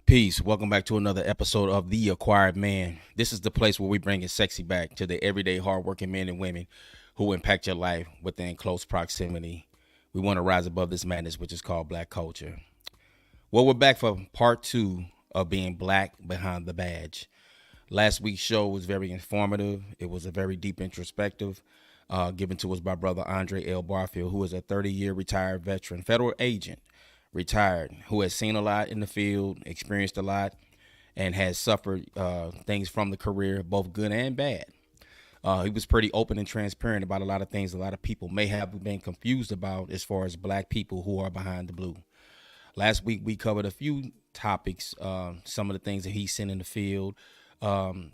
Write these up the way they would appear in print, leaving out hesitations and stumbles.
Peace. Welcome back to another episode of The Acquired Man. This is the place where we bring it sexy back to the everyday hardworking men and women who impact your life within close proximity. We want to rise above this madness, which is called black culture. Well, we're back for part two of being black behind the badge. Last week's show was very informative. It was a very deep introspective given to us by brother Andre L. Barfield, who is a 30-year retired veteran, federal agent, retired, who has seen a lot in the field, experienced a lot, and has suffered things from the career, both good and bad. He was pretty open and transparent about a lot of things a lot of people may have been confused about as far as black people who are behind the blue. Last week we covered a few topics, some of the things that he's seen in the field, um,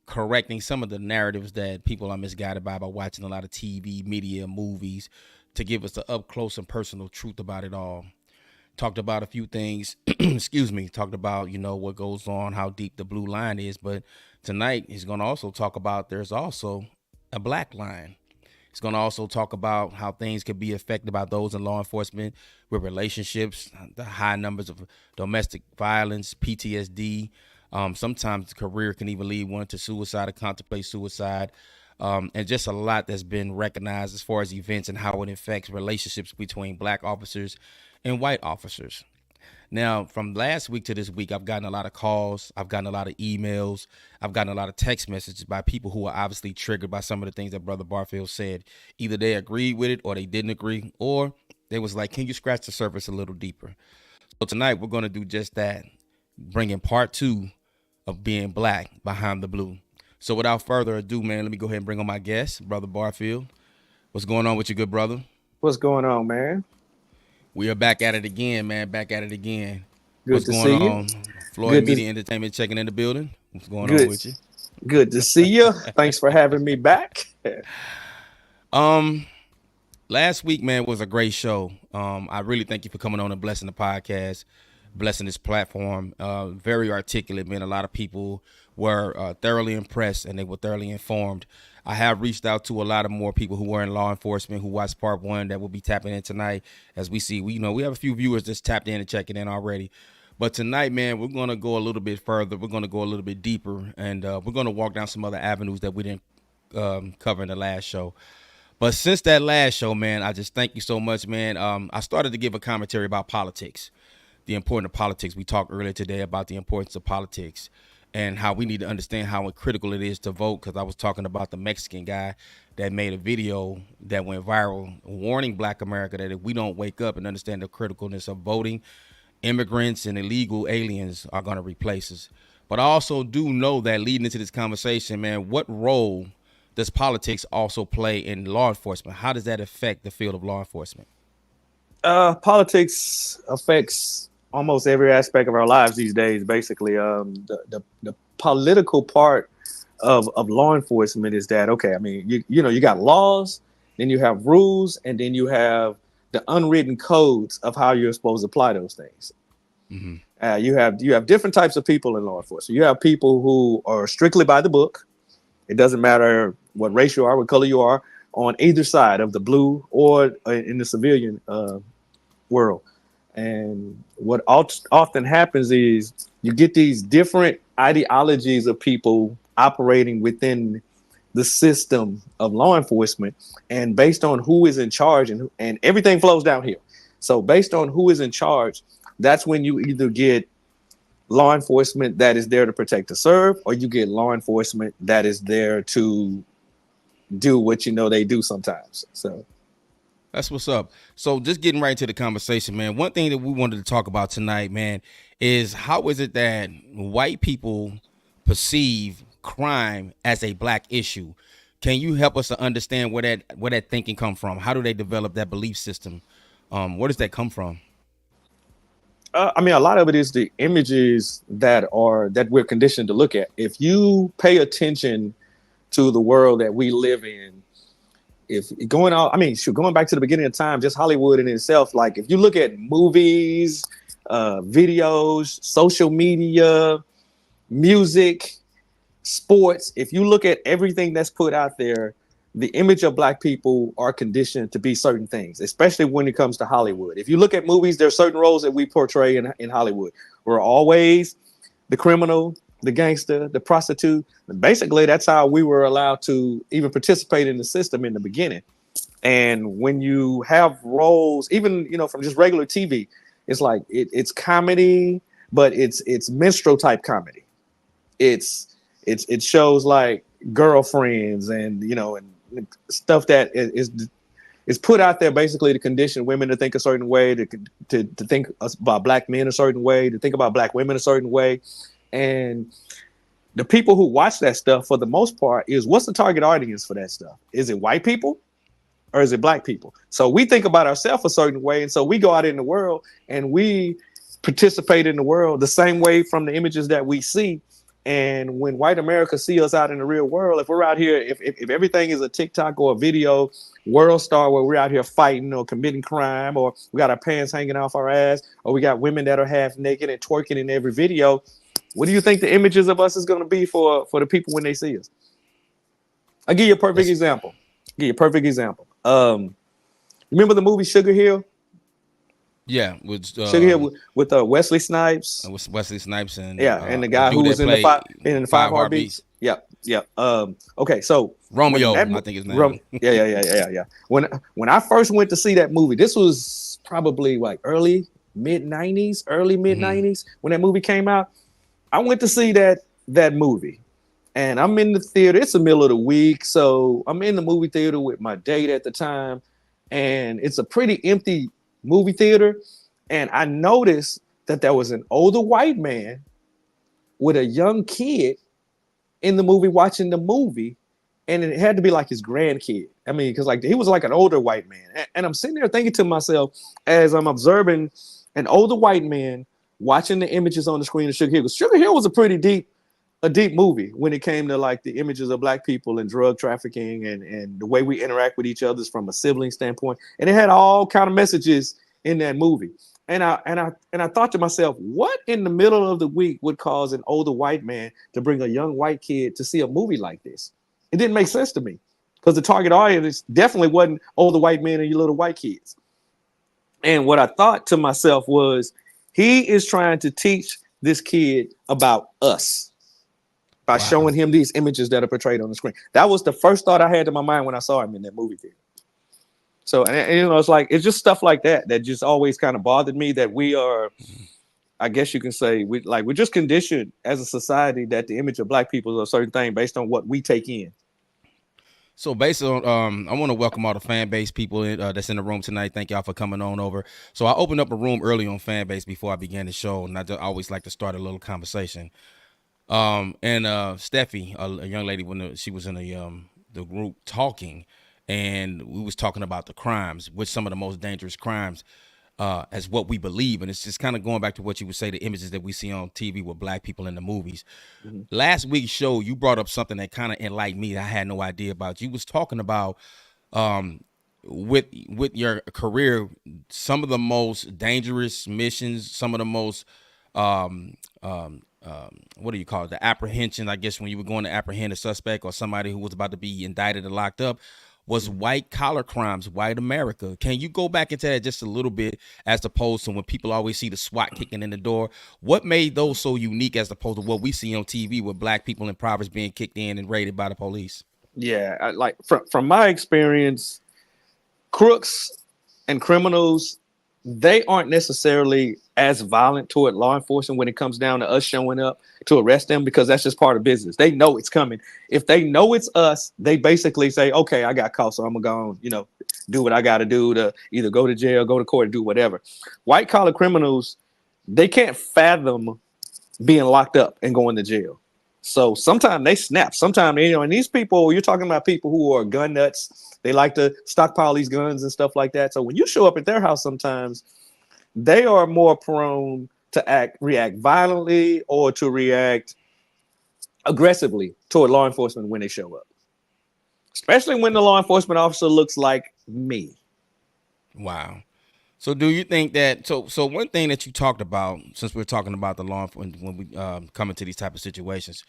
correcting some of the narratives that people are misguided by watching a lot of TV, media, movies, to give us the up close and personal truth about it all. Talked about a few things, excuse me, talked about, what goes on, how deep the blue line is. But tonight he's going to also talk about there's also a black line. He's going to also talk about how things could be affected by those in law enforcement with relationships, the high numbers of domestic violence, PTSD. Sometimes the career can even lead one to suicide or contemplate suicide. And just a lot that's been recognized as far as events and how it affects relationships between black officers and white officers. Now, from last week to this week, I've gotten a lot of calls, I've gotten a lot of emails, I've gotten a lot of text messages by people who are obviously triggered by some of the things that Brother Barfield said. Either they agreed with it or they didn't agree, or they was like, can you scratch the surface a little deeper? So tonight we're going to do just that, bringing part two of being black behind the blue. So without further ado, man, let me go ahead and bring on my guest, Brother Barfield. What's going on with you, good brother? What's going on, man? We are back at it again, man. Back at it again. Good What's to going see you. on? Floyd Good to Media Entertainment checking in the building. What's going on good with you? good to see you. Thanks for having me back. Um, Last week, man, was a great show. I really thank you for coming on and blessing the podcast, blessing this platform. Very articulate, man. A lot of people were thoroughly impressed and they were thoroughly informed. I have reached out to a lot of more people who were in law enforcement who watched part one that will be tapping in tonight. As we see, we have a few viewers that's tapped in and checking in already. But tonight, man, we're gonna go a little bit further. We're gonna go a little bit deeper, and we're gonna walk down some other avenues that we didn't cover in the last show. But since that last show, man, I just thank you so much, man. I started to give a commentary about politics, the importance of politics. We talked earlier today about the importance of politics and how we need to understand how critical it is to vote. Because I was talking about the Mexican guy that made a video that went viral warning Black America that if we don't wake up and understand the criticalness of voting, immigrants and illegal aliens are going to replace us. But I also do know that leading into this conversation, man, what role does politics also play in law enforcement? How does that affect the field of law enforcement? Politics affects almost every aspect of our lives these days. Basically, the political part of law enforcement is that okay? I mean, you got laws, then you have rules, and then you have the unwritten codes of how you're supposed to apply those things. Mm-hmm. You have different types of people in law enforcement. You have people who are strictly by the book. It doesn't matter what race you are, what color you are, on either side of the blue or in the civilian world. And what often happens is you get these different ideologies of people operating within the system of law enforcement, and based on who is in charge, and everything flows down here. So based on who is in charge, that's when you either get law enforcement that is there to protect and serve, or you get law enforcement that is there to do what they do sometimes. So That's what's up. So just getting right into the conversation, man. One thing that we wanted to talk about tonight, man, is how is it that white people perceive crime as a black issue? Can you help us to understand where that thinking come from? How do they develop that belief system? Where does that come from? I mean, a lot of it is the images that we're conditioned to look at. If you pay attention to the world that we live in, if going out, I mean, going back to the beginning of time, just Hollywood in itself, like if you look at movies, videos, social media, music, sports, if you look at everything that's put out there, the image of black people are conditioned to be certain things, especially when it comes to Hollywood. If you look at movies, there's certain roles that we portray in Hollywood. We're always the criminal, the gangster, the prostitute. Basically, that's how we were allowed to even participate in the system in the beginning. And when you have roles, even from just regular TV, it's like it's comedy, but it's minstrel type comedy. It shows like girlfriends and and stuff that is put out there basically to condition women to think a certain way, to think about black men a certain way, to think about black women a certain way. And the people who watch that stuff, for the most part, is what's the target audience for that stuff? Is it white people or is it black people? So we think about ourselves a certain way, and so we go out in the world and we participate in the world the same way from the images that we see. And when white America see us out in the real world, if we're out here, if everything is a TikTok or a video world star where we're out here fighting or committing crime, or we got our pants hanging off our ass, or we got women that are half naked and twerking in every video, what do you think the images of us is going to be for the people when they see us? I'll give you a perfect example. Remember the movie Sugar Hill? Yeah, with Sugar Hill with Wesley Snipes. With Wesley Snipes and and the guy who was in the Five Heartbeats. Yep. Okay, so Romeo, I think his name. Yeah. When I first went to see that movie, this was probably like early mid 90s when that movie came out. I went to see that movie, and I'm in the theater. It's the middle of the week, so I'm in the movie theater with my date at the time, and it's a pretty empty movie theater. And I noticed that there was an older white man with a young kid in the movie watching the movie, and it had to be like his grandkid. I mean, because like he was like an older white man, and I'm sitting there thinking to myself as I'm observing an older white man watching the images on the screen of Sugar Hill. Sugar Hill was a deep movie when it came to like the images of black people and drug trafficking and the way we interact with each other from a sibling standpoint. And it had all kind of messages in that movie. And I thought to myself, what in the middle of the week would cause an older white man to bring a young white kid to see a movie like this? It didn't make sense to me, because the target audience definitely wasn't older white men and you little white kids. And what I thought to myself was, he is trying to teach this kid about us by showing him these images that are portrayed on the screen. That was the first thought I had in my mind when I saw him in that movie theater. So, and it's like, it's just stuff like that just always kind of bothered me, that we are, I guess you can say, we're just conditioned as a society that the image of black people is a certain thing based on what we take in. So based on, I want to welcome all the fan base people that's in the room tonight. Thank y'all for coming on over. So I opened up a room early on fan base before I began the show, and I always like to start a little conversation. And Steffi, a young lady, when she was in the group talking, and we was talking about the crimes, which some of the most dangerous crimes, as what we believe. And it's just kind of going back to what you would say, the images that we see on TV with black people in the movies. Mm-hmm. Last week's show, you brought up something that kind of enlightened me that I had no idea about. You was talking about with your career, some of the most dangerous missions, some of the most what do you call it? The apprehension, I guess, when you were going to apprehend a suspect or somebody who was about to be indicted and locked up, was white collar crimes, white America. Can you go back into that just a little bit, as opposed to when people always see the SWAT kicking in the door? What made those so unique as opposed to what we see on TV with black people in impoverished being kicked in and raided by the police? Yeah, like from my experience, crooks and criminals, they aren't necessarily as violent toward law enforcement when it comes down to us showing up to arrest them, because that's just part of business. They know it's coming. If they know it's us, they basically say, okay, I got caught, so I'm gonna go, do what I got to do to either go to jail, go to court, and do whatever. White collar criminals, they can't fathom being locked up and going to jail. So sometimes they snap. Sometimes, and these people, you're talking about people who are gun nuts. They like to stockpile these guns and stuff like that. So when you show up at their house, sometimes they are more prone to react violently or to react aggressively toward law enforcement when they show up, especially when the law enforcement officer looks like me. Wow. So do you think that, so one thing that you talked about, since we're talking about the law enforcement when we come into these type of situations,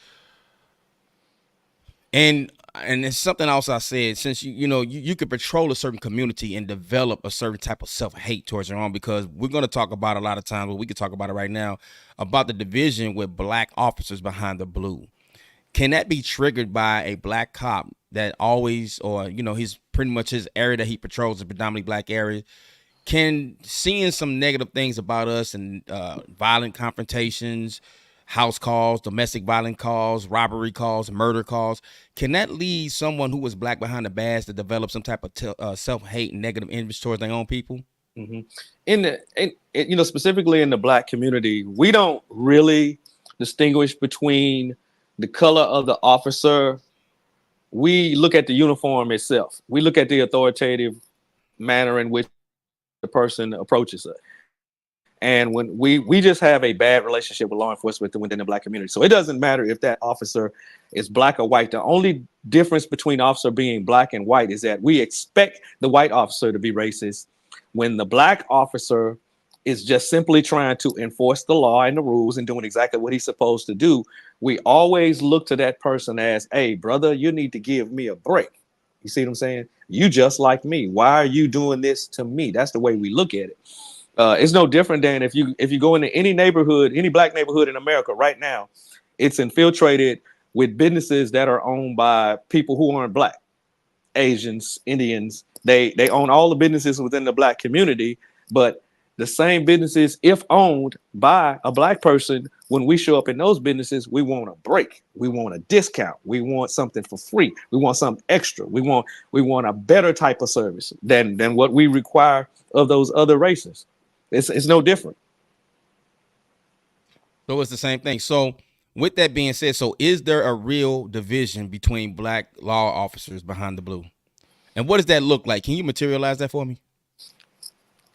and and it's something else I said, since you could patrol a certain community and develop a certain type of self-hate towards your own, because we're going to talk about a lot of times, but we could talk about it right now, about the division with black officers behind the blue. Can that be triggered by a black cop that always, or he's pretty much, his area that he patrols is predominantly black area? Can seeing some negative things about us and violent confrontations, house calls, domestic violence calls, robbery calls, murder calls, can that lead someone who was black behind the badge to develop some type of self-hate and negative image towards their own people? Mm-hmm. Specifically in the black community, we don't really distinguish between the color of the officer. We look at the uniform itself. We look at the authoritative manner in which the person approaches us. And when we just have a bad relationship with law enforcement within the black community. So it doesn't matter if that officer is black or white. The only difference between officer being black and white is that we expect the white officer to be racist when the black officer is just simply trying to enforce the law and the rules and doing exactly what he's supposed to do. We always look to that person as, hey, brother, you need to give me a break. You see what I'm saying? You just like me. Why are you doing this to me? That's the way we look at it. It's no different than if you go into any neighborhood, any black neighborhood in America right now, it's infiltrated with businesses that are owned by people who aren't black, Asians, Indians. They own all the businesses within the black community, but the same businesses, if owned by a black person, when we show up in those businesses, we want a break. We want a discount. We want something for free. We want something extra. We want a better type of service than what we require of those other races. It's no different. So it's the same thing. So with that being said, so is there a real division between black law officers behind the blue? And what does that look like? Can you materialize that for me?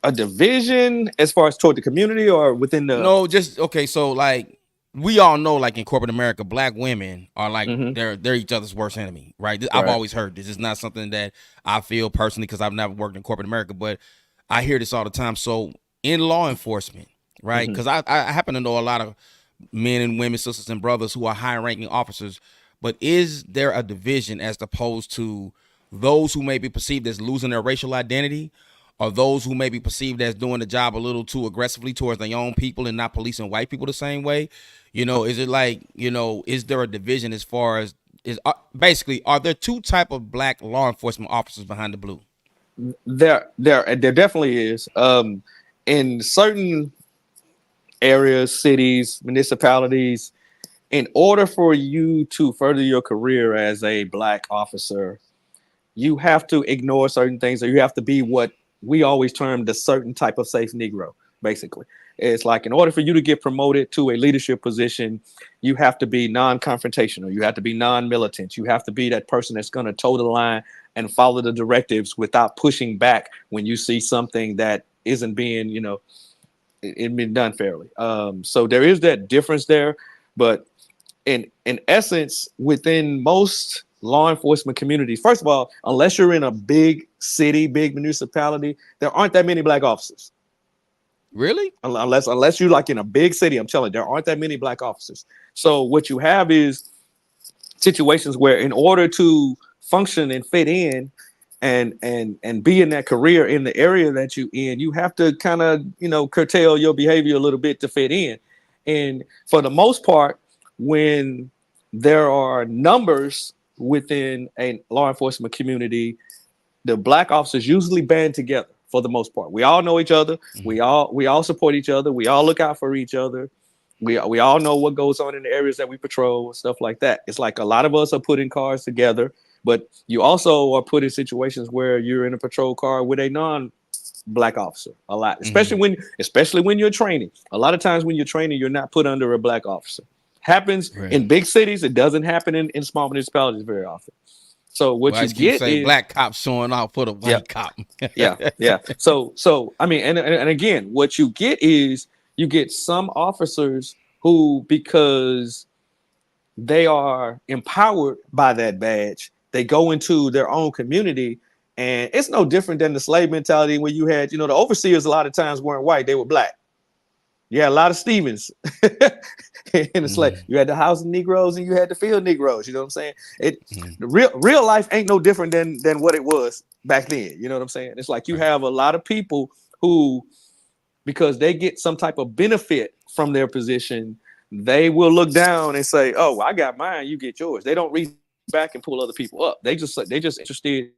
A division as far as toward the community or within the... No, just okay. So like we all know, like in corporate America, black women are like they're each other's worst enemy, right? I've always heard this. It's not something that I feel personally because I've never worked in corporate America, but I hear this all the time. So in law enforcement, right? Because I happen to know a lot of men and women, sisters and brothers who are high-ranking officers, but is there a division as opposed to those who may be perceived as losing their racial identity, or those who may be perceived as doing the job a little too aggressively towards their own people and not policing white people the same way? Is it like, is there a division as far as basically, are there two type of black law enforcement officers behind the blue? There definitely is. In certain areas, cities, municipalities, in order for you to further your career as a black officer, you have to ignore certain things, or you have to be what we always term the certain type of safe Negro, basically. It's like in order for you to get promoted to a leadership position, you have to be non-confrontational. You have to be non-militant. You have to be that person that's going to toe the line and follow the directives without pushing back when you see something that isn't being, it been done fairly. So there is that difference there. But in essence, within most law enforcement communities, first of all, unless you're in a big city, big municipality, there aren't that many black officers. Really? Unless you're like in a big city, I'm telling you, there aren't that many black officers. So what you have is situations where in order to function and fit in and be in that career in the area that you in, you have to kind of, curtail your behavior a little bit to fit in. And for the most part, when there are numbers within a law enforcement community, the black officers usually band together for the most part. We all know each other. We all support each other. We all look out for each other. We all know what goes on in the areas that we patrol, stuff like that. It's like a lot of us are putting cars together, but you also are put in situations where you're in a patrol car with a non-black officer a lot, especially when you're training. A lot of times when you're training, you're not put under a black officer. Happens in big cities. It doesn't happen in small municipalities very often. So what you get is black cops showing off for the white cop. yeah. So I mean, and again, what you get is you get some officers who, because they are empowered by that badge, they go into their own community, and it's no different than the slave mentality where you had, the overseers a lot of times weren't white, they were black. Yeah, a lot of Stevens. And it's like Hmm. you had the house of Negroes and you had the field Negroes. You know what I'm saying? It Hmm. the real life ain't no different than what it was back then. You know what I'm saying? It's like you Right. have a lot of people who, because they get some type of benefit from their position, they will look down and say, "Oh, well, I got mine, you get yours." They don't reach back and pull other people up. They just interested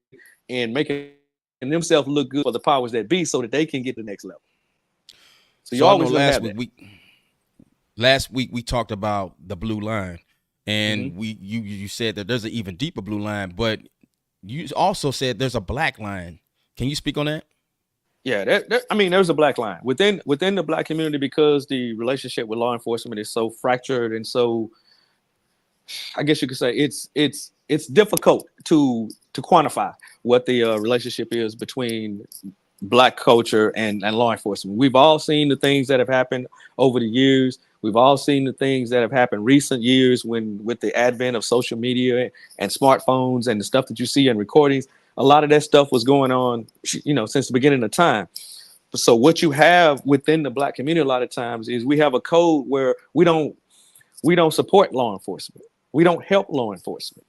in making themselves look good for the powers that be, so that they can get to the next level. So you're So I always know gonna have that. last week we talked about the blue line, Mm-hmm. and you said that there's an even deeper blue line, but you also said there's a black line. Can you speak on that? Yeah, I mean, there's a black line within the black community because the relationship with law enforcement is so fractured and so, I guess you could say, it's difficult to quantify what the relationship is between black culture and law enforcement. We've all seen the things that have happened over the years. We've all seen the things that have happened recent years when with the advent of social media and smartphones and the stuff that you see in recordings. A lot of that stuff was going on, since the beginning of time. So what you have within the black community a lot of times is we have a code where we don't support law enforcement. We don't help law enforcement.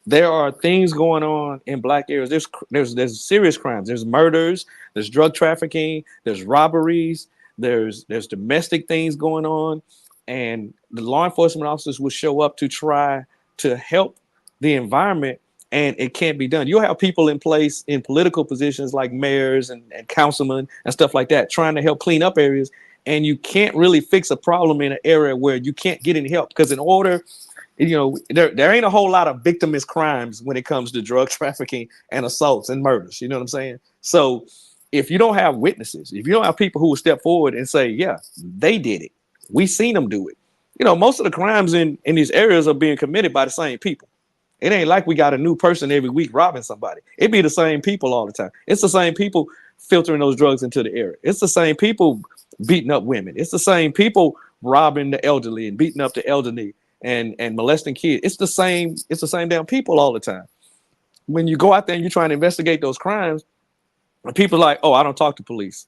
There are things going on in black areas. There's serious crimes. There's murders. There's drug trafficking. There's robberies. There's domestic things going on, and the law enforcement officers will show up to try to help the environment, and it can't be done. You'll have people in place in political positions like mayors and councilmen and stuff like that, trying to help clean up areas, and you can't really fix a problem in an area where you can't get any help because in order there ain't a whole lot of victimless crimes when it comes to drug trafficking and assaults and murders. You know what I'm saying? So if you don't have witnesses, if you don't have people who will step forward and say, yeah, they did it, we seen them do it. Most of the crimes in these areas are being committed by the same people. It ain't like we got a new person every week robbing somebody. It be the same people all the time. It's the same people filtering those drugs into the area. It's the same people beating up women. It's the same people robbing the elderly and beating up the elderly and molesting kids. It's the same damn people all the time. When you go out there and you try to investigate those crimes, and people are like, oh, I don't talk to police.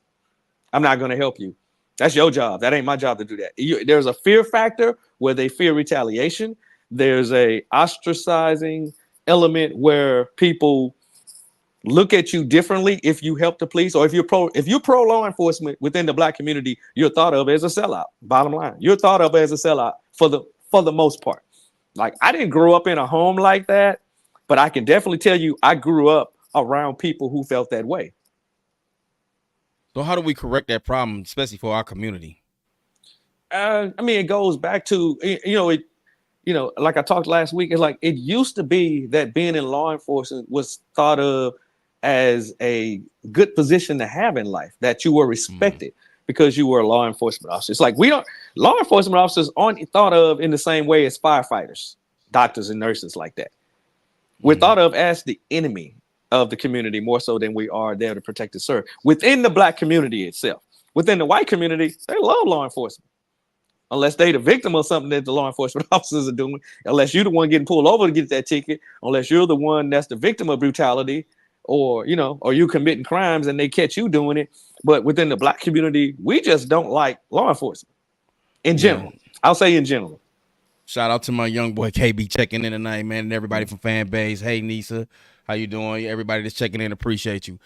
I'm not going to help you. That's your job. That ain't my job to do that. There's a fear factor where they fear retaliation. There's a ostracizing element where people look at you differently if you help the police or if you're pro law enforcement within the black community, you're thought of as a sellout. Bottom line, you're thought of as a sellout for the most part. Like I didn't grow up in a home like that, but I can definitely tell you I grew up around people who felt that way. So how do we correct that problem, especially for our community? I mean, it goes back to like I talked last week. It's like it used to be that being in law enforcement was thought of as a good position to have in life, that you were Mm. respected because you were a law enforcement officer. It's like we don't law enforcement officers aren't thought of in the same way as firefighters, doctors, and nurses like that. We're Mm. thought of as the enemy of the community more so than we are there to protect and serve. Within the black community itself, within the white community, they love law enforcement unless they the victim of something that the law enforcement officers are doing, unless you're the one getting pulled over to get that ticket, unless you're the one that's the victim of brutality, or you committing crimes and they catch you doing it. But within the black community, we just don't like law enforcement in Yeah. general. I'll say in general. Shout out to my young boy KB checking in tonight, man, and everybody from fan base. Hey Nisa, how you doing? Everybody that's checking in, appreciate you.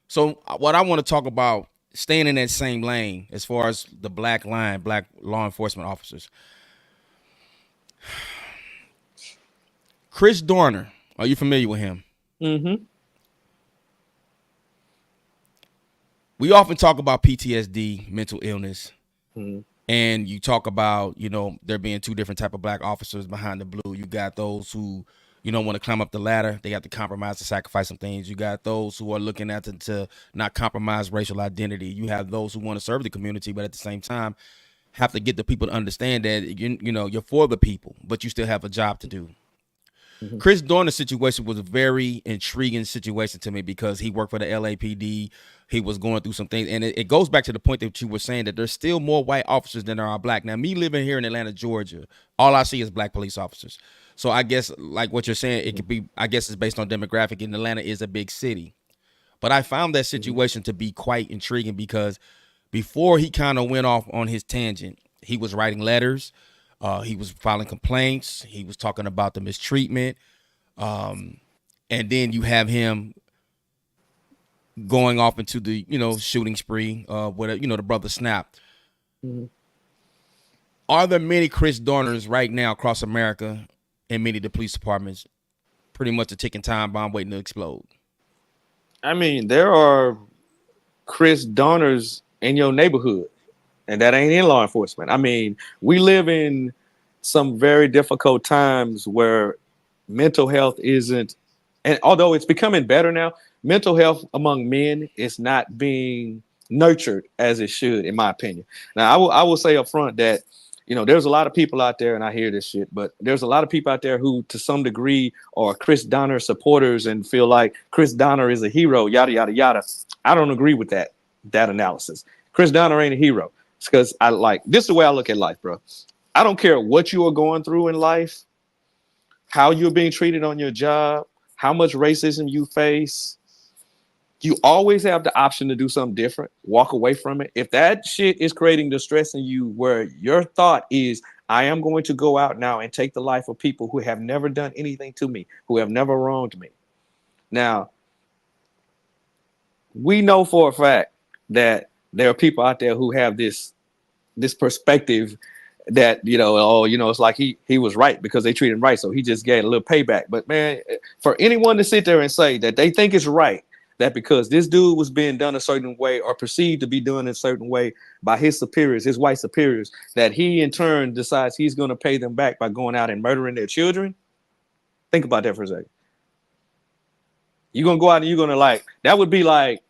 So what I want to talk about, staying in that same lane as far as the black line, black law enforcement officers. Chris Dorner, are you familiar with him? Mm-hmm. We often talk about PTSD, mental illness, Mm-hmm. and you talk about there being two different type of black officers behind the blue. You got those who want to climb up the ladder, they have to compromise to sacrifice some things. You got those who are looking at to not compromise racial identity. You have those who want to serve the community but at the same time have to get the people to understand that you're for the people but you still have a job to do. Mm-hmm. Chris Dorner's situation was a very intriguing situation to me because he worked for the LAPD. He was going through some things, and it goes back to the point that you were saying that there's still more white officers than there are black. Now, me living here in Atlanta, Georgia, all I see is black police officers. So I guess, like what you're saying, it could be, I guess it's based on demographic, and Atlanta is a big city. But I found that Mm-hmm. situation to be quite intriguing because Before he kind of went off on his tangent, he was writing letters. He was filing complaints. He was talking about the mistreatment. And then you have him going off into the, shooting spree with, the brother Snap. Mm-hmm. Are there many Chris Dorners right now across America and many of the police departments pretty much a ticking time bomb waiting to explode? I mean, there are Chris Dorners in your neighborhood, and that ain't in law enforcement. I mean, we live in some very difficult times where mental health isn't, and although it's becoming better now, mental health among men is not being nurtured as it should, in my opinion. Now, I will say up front that, there's a lot of people out there, and I hear this shit, but there's a lot of people out there who, to some degree, are Chris Donner supporters and feel like Chris Donner is a hero, yada, yada, yada. I don't agree with that analysis. Chris Donner ain't a hero. It's because this is the way I look at life, bro. I don't care what you are going through in life, how you're being treated on your job, how much racism you face. You always have the option to do something different, walk away from it. If that shit is creating distress in you where your thought is, I am going to go out now and take the life of people who have never done anything to me, who have never wronged me. Now, we know for a fact that there are people out there who have this perspective that, it's like he was right because they treated him right, so he just gave a little payback. But man, for anyone to sit there and say that they think it's right, that because this dude was being done a certain way or perceived to be done a certain way by his superiors, his white superiors, that he in turn decides he's going to pay them back by going out and murdering their children. Think about that for a second. You're going to go out and you're going to that would be like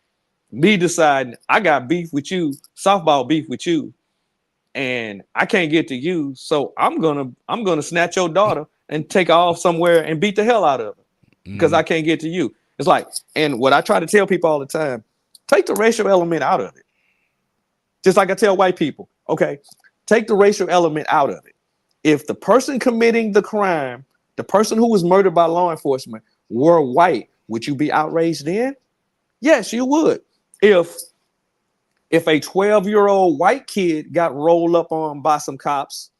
me deciding I got beef with you, softball beef with you, and I can't get to you, so I'm gonna snatch your daughter and take her off somewhere and beat the hell out of her because I can't get to you. It's like, and what I try to tell people all the time, take the racial element out of it. Just like I tell white people, okay, take the racial element out of it. If the person committing the crime, the person who was murdered by law enforcement, were white, would you be outraged then? Yes, you would. If a 12-year-old white kid got rolled up on by some cops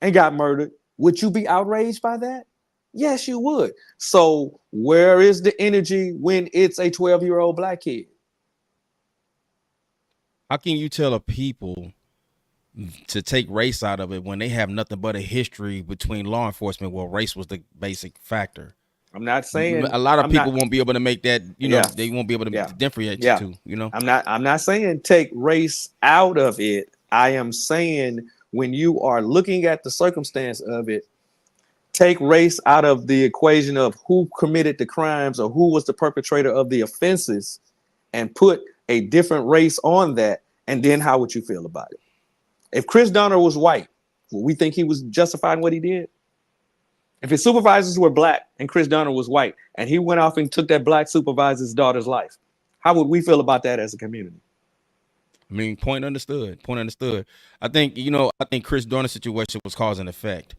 and got murdered, would you be outraged by that? Yes, you would. So where is the energy when it's a 12-year-old black kid? How can you tell a people to take race out of it when they have nothing but a history between law enforcement where race was the basic factor? I'm not saying a lot of people won't be able to make that, they won't be able to differentiate the two, I'm not saying take race out of it. I am saying when you are looking at the circumstance of it, take race out of the equation of who committed the crimes or who was the perpetrator of the offenses and put a different race on that. And then how would you feel about it? If Chris Donner was white, would we think he was justifying what he did? If his supervisors were black and Chris Donner was white and he went off and took that black supervisor's daughter's life, how would we feel about that as a community? I mean, point understood. I think, Chris Dorner's situation was cause and effect.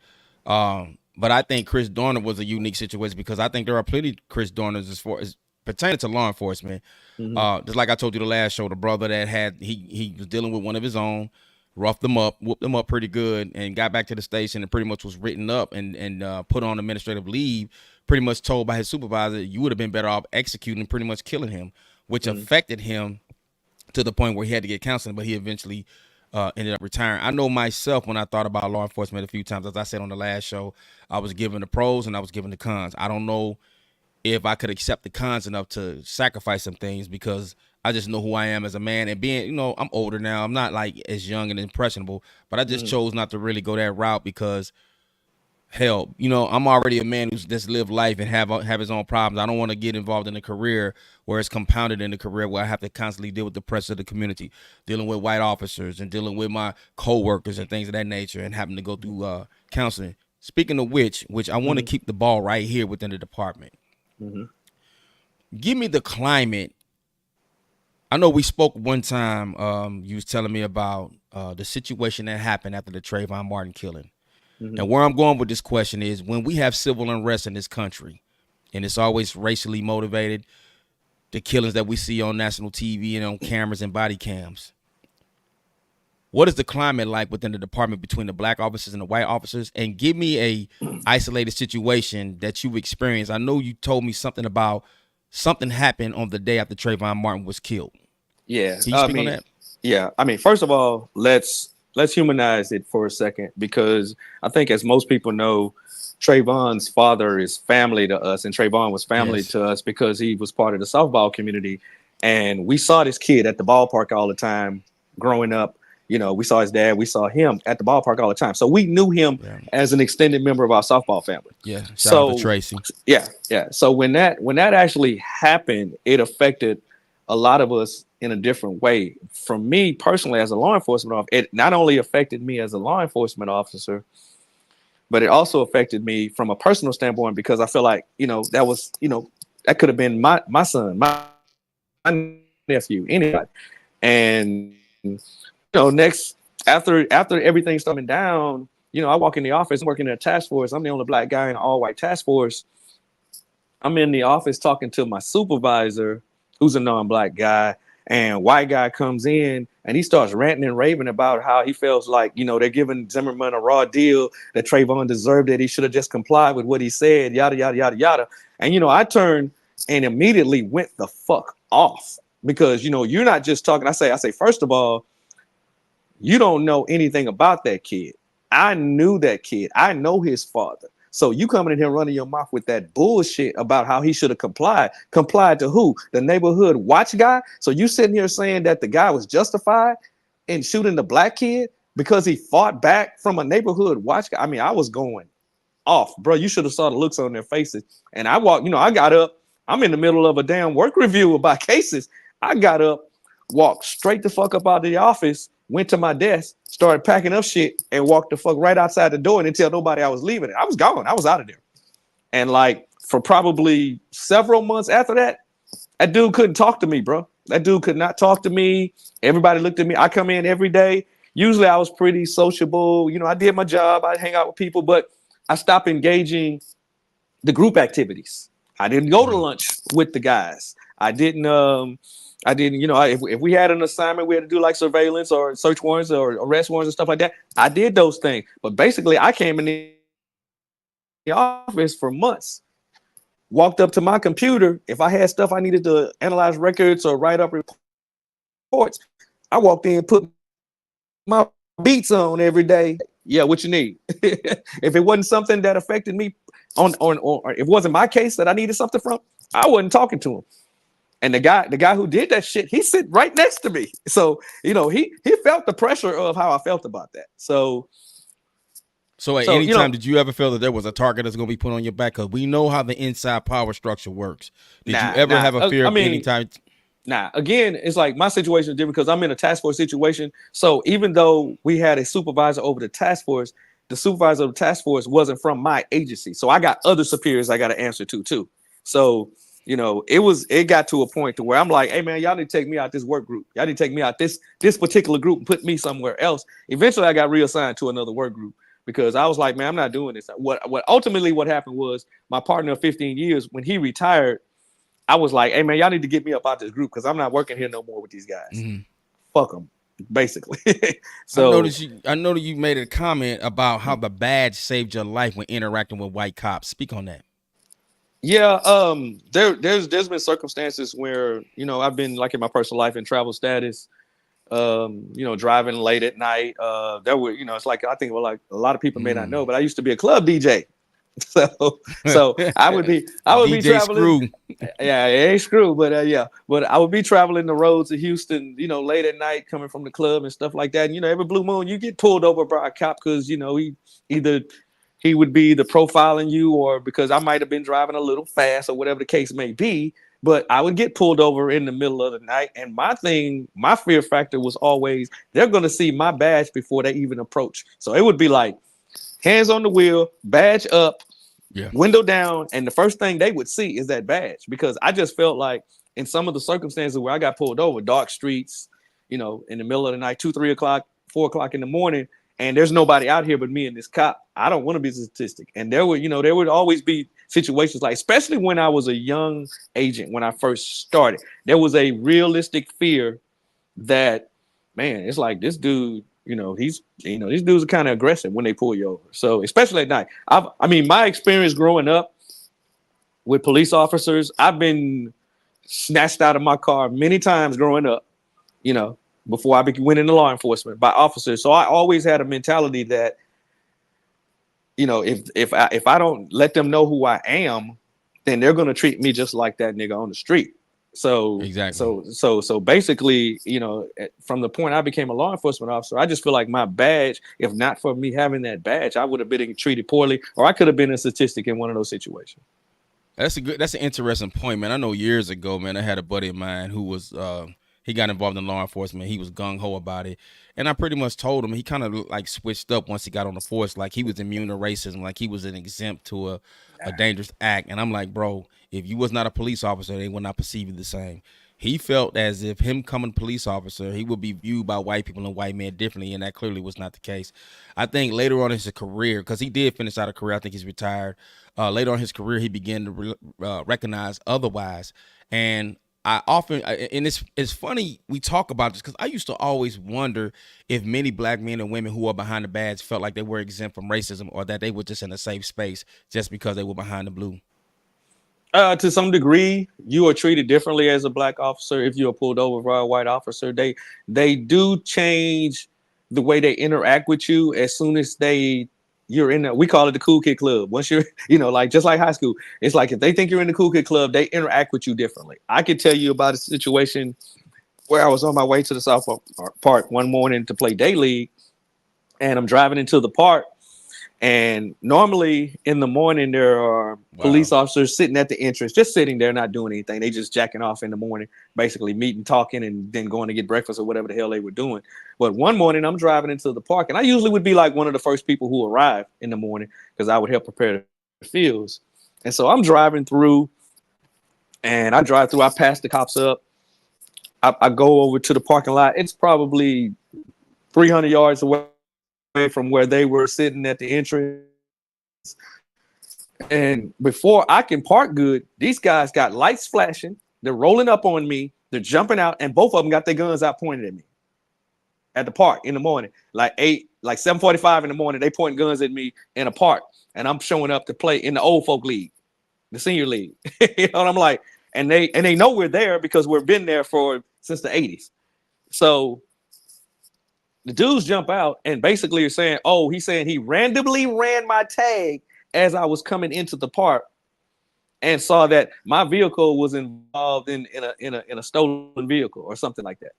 But I think Chris Dorner was a unique situation because I think there are plenty of Chris Dorners as far as pertaining to law enforcement. Just like I told you the last show, the brother that he was dealing with one of his own, roughed them up, whooped them up pretty good, and got back to the station and pretty much was written up and put on administrative leave, pretty much told by his supervisor, you would have been better off executing and pretty much killing him, which affected him to the point where he had to get counseling, but he eventually ended up retiring. I know myself when I thought about law enforcement a few times, as I said on the last show, I was given the pros and I was given the cons. I don't know if I could accept the cons enough to sacrifice some things because I just know who I am as a man and being, I'm older now. I'm not like as young and impressionable, but I just chose not to really go that route because hell, I'm already a man who's just lived life and have his own problems. I don't want to get involved in a career where it's compounded in a career where I have to constantly deal with the pressure of the community, dealing with white officers and dealing with my co-workers and things of that nature and having to go through counseling. Speaking of which I want to keep the ball right here within the department. Give me the climate. I know we spoke one time. You was telling me about the situation that happened after the Trayvon Martin killing. And where I'm going with this question is when we have civil unrest in this country, and it's always racially motivated, the killings that we see on national TV and on cameras and body cams, what is the climate like within the department between the black officers and the white officers? And give me a isolated situation that you experienced. I know you told me something about something happened on the day after Trayvon Martin was killed. Yeah, Can you speak on that? Yeah, I mean, first of all, let's humanize it for a second, because I think, as most people know, Trayvon's father is family to us, and Trayvon was family to us because he was part of the softball community, and we saw this kid at the ballpark all the time growing up. You know, we saw his dad, we saw him at the ballpark all the time, so we knew him as an extended member of our softball family. Yeah, shout out to Tracy. Yeah. So when that actually happened, it affected a lot of us in a different way. For me personally, as a law enforcement officer, it not only affected me as a law enforcement officer, but it also affected me from a personal standpoint, because I feel like, that was, that could have been my son, my nephew, anybody. And, next, after everything's coming down, I walk in the office, I'm working in a task force. I'm the only black guy in an all-white task force. I'm in the office talking to my supervisor, who's a non-black guy, and white guy comes in and he starts ranting and raving about how he feels like, they're giving Zimmerman a raw deal, that Trayvon deserved it. He should have just complied with what he said, yada, yada, yada, yada. And, I turned and immediately went the fuck off, because, you're not just talking. I say, first of all, you don't know anything about that kid. I knew that kid. I know his father. So you coming in here running your mouth with that bullshit about how he should have complied. Complied to who? The neighborhood watch guy? So you sitting here saying that the guy was justified in shooting the black kid because he fought back from a neighborhood watch guy? I mean, I was going off, bro. You should have saw the looks on their faces. And I walked, I got up. I'm in the middle of a damn work review about cases. I got up, walked straight the fuck up out of the office, went to my desk, started packing up shit, and walked the fuck right outside the door and didn't tell nobody I was leaving it. I was gone. I was out of there. And like for probably several months after that, that dude couldn't talk to me, bro. That dude could not talk to me. Everybody looked at me. I come in every day. Usually I was pretty sociable. I did my job. I'd hang out with people, but I stopped engaging the group activities. I didn't go to lunch with the guys. I didn't, if we had an assignment, we had to do like surveillance or search warrants or arrest warrants and stuff like that. I did those things. But basically, I came in the office for months, walked up to my computer. If I had stuff I needed to analyze records or write up reports, I walked in, put my beats on every day. Yeah, what you need? If it wasn't something that affected me on if it wasn't my case that I needed something from, I wasn't talking to him. And the guy who did that shit, he sit right next to me. So, he felt the pressure of how I felt about that. So at any time, did you ever feel that there was a target that's going to be put on your back? Because we know how the inside power structure works. Did you ever have a fear of any time? Nah, again, it's like my situation is different because I'm in a task force situation. So even though we had a supervisor over the task force, the supervisor of the task force wasn't from my agency. So I got other superiors I got to answer to too. So it got to a point to where I'm like, hey man, y'all need to take me out this work group. Y'all need to take me out this particular group and put me somewhere else. Eventually I got reassigned to another work group because I was like, man, I'm not doing this. What ultimately what happened was my partner of 15 years, when he retired, I was like, hey man, y'all need to get me up out this group because I'm not working here no more with these guys. Mm-hmm. Fuck them, basically. So I noticed you made a comment about how the badge saved your life when interacting with white cops. Speak on that. Yeah, there's been circumstances where I've been like in my personal life in travel status, driving late at night. There were it's like I think like a lot of people may not know, but I used to be a club DJ, so I would be DJ traveling. Screw. Yeah, it ain't Screw, but but I would be traveling the roads to Houston, late at night, coming from the club and stuff like that. And, every blue moon you get pulled over by a cop because he would be either profiling you or because I might have been driving a little fast or whatever the case may be. But I would get pulled over in the middle of the night. And my fear factor was always they're going to see my badge before they even approach. So it would be like hands on the wheel, badge up, window down. And the first thing they would see is that badge, because I just felt like in some of the circumstances where I got pulled over, dark streets, in the middle of the night, 2, 3 o'clock, 4 o'clock in the morning, and there's nobody out here but me and this cop. I don't want to be a statistic. And there would always be situations like, especially when I was a young agent, when I first started, there was a realistic fear that, man, it's like this dude these dudes are kind of aggressive when they pull you over. So especially at night. I mean, my experience growing up with police officers, I've been snatched out of my car many times growing up, you know, before I went into law enforcement by officers. So I always had a mentality that, if I don't let them know who I am, then they're gonna treat me just like that nigga on the street. So Exactly. so basically, from the point I became a law enforcement officer, I just feel like my badge, if not for me having that badge, I would have been treated poorly, or I could have been a statistic in one of those situations. That's an interesting point, man. I know years ago, man, I had a buddy of mine who was he got involved in law enforcement. He was gung ho about it, and I pretty much told him he kind of like switched up once he got on the force. Like he was immune to racism, like he was an exempt to a dangerous act. And I'm like, bro, if you was not a police officer, they would not perceive you the same. He felt as if him coming police officer, he would be viewed by white people and white men differently, and that clearly was not the case. I think later on in his career, because he did finish out a career, I think he's retired. Later on in his career, he began to recognize otherwise, and I often, and it's funny we talk about this because I used to always wonder if many black men and women who are behind the badge felt like they were exempt from racism or that they were just in a safe space just because they were behind the blue. To some degree, you are treated differently as a black officer if you are pulled over by a white officer. They do change the way they interact with you as soon as you're in we call it the cool kid club. Once you're, like just like high school, it's like if they think you're in the cool kid club, they interact with you differently. I could tell you about a situation where I was on my way to the South Park one morning to play day league, and I'm driving into the park. And normally in the morning, there are police officers sitting at the entrance, just sitting there, not doing anything. They just jacking off in the morning, basically meeting, talking, and then going to get breakfast or whatever the hell they were doing. But one morning I'm driving into the park, and I usually would be like one of the first people who arrive in the morning because I would help prepare the fields. And so I'm driving through, and I pass the cops up. I go over to the parking lot. It's probably 300 yards away from where they were sitting at the entrance. And before I can park good, these guys got lights flashing. They're rolling up on me. They're jumping out, and both of them got their guns out pointed at me at the park in the morning, like 7:45 in the morning. They pointing guns at me in a park, and I'm showing up to play in the old folk league, the senior league. And I'm like, and they know we're there because we've been there since the 80s. So the dudes jump out and basically are saying, he's saying he randomly ran my tag as I was coming into the park and saw that my vehicle was involved in a stolen vehicle or something like that.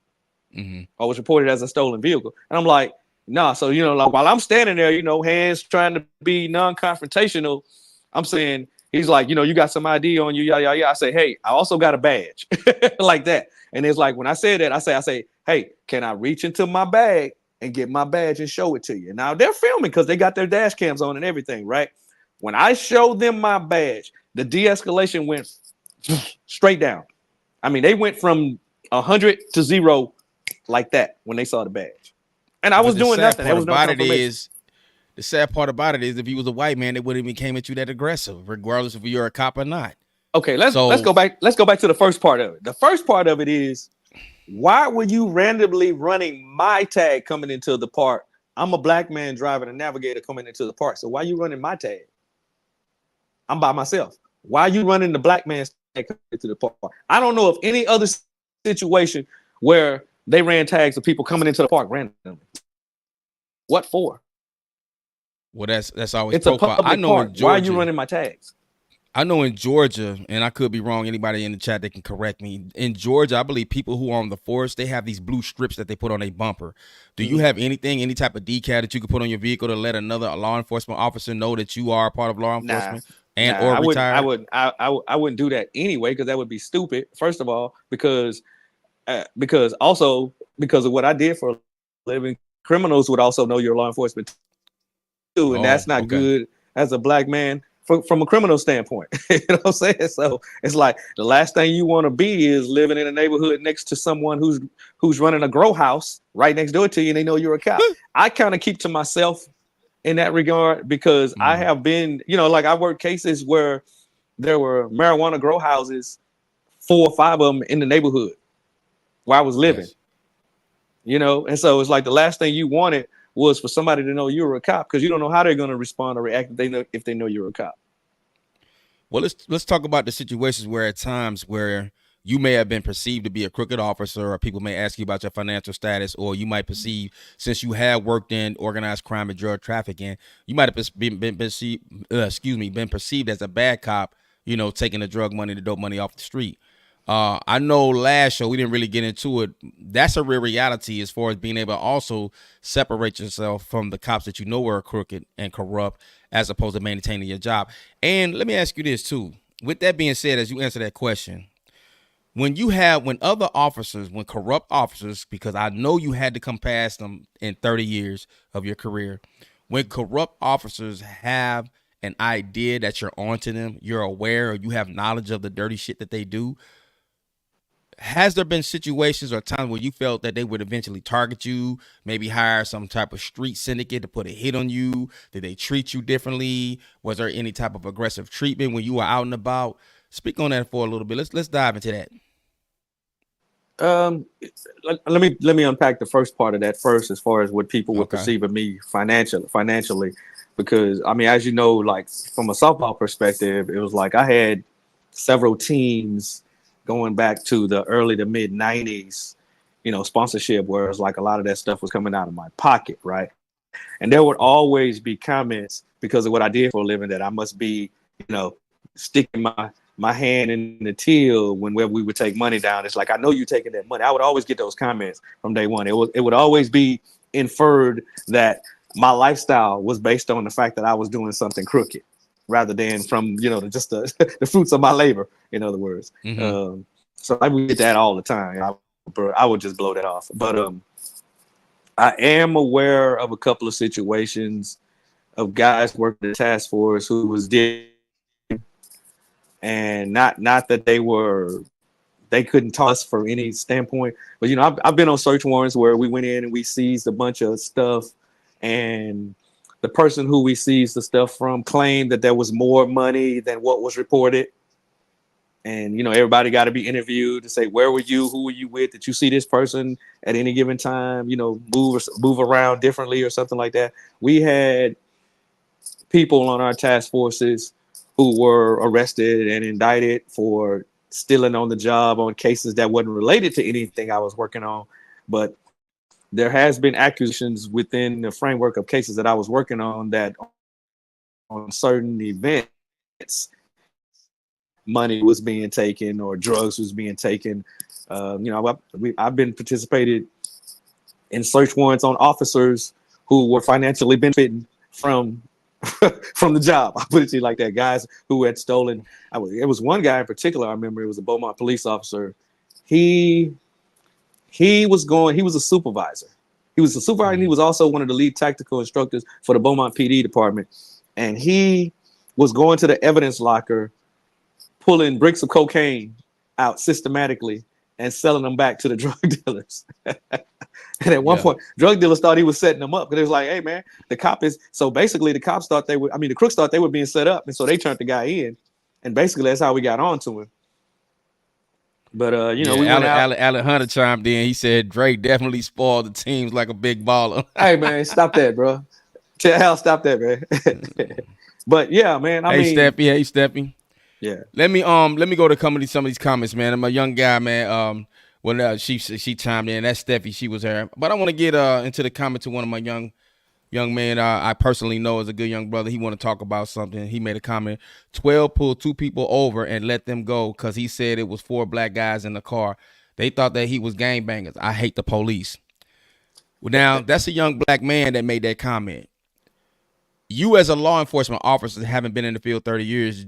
Mm-hmm. Or was reported as a stolen vehicle. And I'm like, nah. So, like while I'm standing there, hands trying to be non-confrontational, I'm saying, he's like, you got some ID on you, yeah. I say, hey, I also got a badge like that. And it's like, when I say that, I say, hey, can I reach into my bag and get my badge and show it to you? Now they're filming because they got their dash cams on and everything, right? When I showed them my badge, the de-escalation went straight down. I mean, they went from 100 to 0 like that when they saw the badge. And I was doing nothing. There was no confirmation. The sad part about it is if he was a white man, they wouldn't even came at you that aggressive, regardless if you're a cop or not. Okay, let's go back. Let's go back to the first part of it. The first part of it is, why were you randomly running my tag coming into the park? I'm a black man driving a Navigator coming into the park. So why are you running my tag? I'm by myself. Why are you running the black man's tag coming into the park? I don't know of any other situation where they ran tags of people coming into the park randomly. What for? Well, that's always it's profile. A public park. Why are you running my tags? I know in Georgia, and I could be wrong, anybody in the chat that can correct me. In Georgia, I believe people who are on the force, they have these blue strips that they put on a bumper. Do you have any type of decal that you could put on your vehicle to let another law enforcement officer know that you are a part of law enforcement or retired? I wouldn't do that anyway, because that would be stupid. First of all, because also because of what I did for a living, criminals would also know you're law enforcement too, and that's not good as a black man. From a criminal standpoint, you know what I'm saying? So it's like the last thing you want to be is living in a neighborhood next to someone who's running a grow house right next door to you, and they know you're a cop. I kind of keep to myself in that regard because I have been, like I worked cases where there were marijuana grow houses, 4 or 5 of them in the neighborhood where I was living. Yes. you know. And so it's like the last thing you wanted was for somebody to know you were a cop, because you don't know how they're going to respond or react if they know you're a cop. Well, let's talk about the situations where at times where you may have been perceived to be a crooked officer, or people may ask you about your financial status, or you might perceive, since you have worked in organized crime and drug trafficking, you might have been perceived, been perceived as a bad cop, you know, taking the drug money, the dope money off the street. I know last show we didn't really get into it. That's a real reality as far as being able to also separate yourself from the cops that you know are crooked and corrupt, as opposed to maintaining your job. And let me ask you this too. With that being said, as you answer that question, when other officers, when corrupt officers, because I know you had to come past them in 30 years of your career, when corrupt officers have an idea that you're onto them, you're aware, or you have knowledge of the dirty shit that they do, has there been situations or times where you felt that they would eventually target you, maybe hire some type of street syndicate to put a hit on you? Did they treat you differently? Was there any type of aggressive treatment when you were out and about? Speak on that for a little bit. Let's dive into that. Let me unpack the first part of that first, as far as what people would Okay. perceive of me financially, because I mean, as you know, like from a softball perspective, it was like I had several teams going back to the early to mid 90s, you know, sponsorship, where it's like a lot of that stuff was coming out of my pocket, right? And there would always be comments, because of what I did for a living, that I must be, you know, sticking my hand in the till whenever we would take money down. It's like, I know you taking that money. I would always get those comments from day one. It would always be inferred that my lifestyle was based on the fact that I was doing something crooked, rather than from, you know, just the fruits of my labor, in other words. Mm-hmm. So I would get that all the time. I would just blow that off. But I am aware of a couple of situations of guys working the task force who was different, and not that they couldn't toss for any standpoint, but you know, I've been on search warrants where we went in and we seized a bunch of stuff, and the person who we seized the stuff from claimed that there was more money than what was reported. And you know, everybody got to be interviewed to say, where were you, who were you with, did you see this person at any given time, you know, move around differently or something like that. We had people on our task forces who were arrested and indicted for stealing on the job on cases that wasn't related to anything I was working on. But there has been accusations within the framework of cases that I was working on, that on certain events, money was being taken or drugs was being taken. You know, I've been participated in search warrants on officers who were financially benefiting from from the job. I put it to you like that. Guys who had stolen. It was one guy in particular. I remember it was a Beaumont police officer. He was a supervisor. He was a supervisor. And he was also one of the lead tactical instructors for the Beaumont PD department. And he was going to the evidence locker, pulling bricks of cocaine out systematically and selling them back to the drug dealers. And at one point, drug dealers thought he was setting them up, because it was like, hey man, the cops thought the crooks thought they were being set up. And so they turned the guy in. And basically that's how we got on to him. But, you know, we went out. Alec Hunter chimed in. He said Drake definitely spoiled the teams like a big baller. Hey man, stop that, bro. Tell Hal, stop that, man. But yeah, man. Hey Steppy. Yeah. Let me go to some of these comments, man. I'm a young guy, man. She chimed in. That's Steffi. She was there. But I want to get into the comment to one of my young men I personally know is a good young brother. He want to talk about something. He made a comment. 12 pulled 2 people over and let them go because he said it was 4 black guys in the car. They thought that he was gangbangers. I hate the police. Well, now that's a young black man that made that comment. You as a law enforcement officer, haven't been in the field 30 years.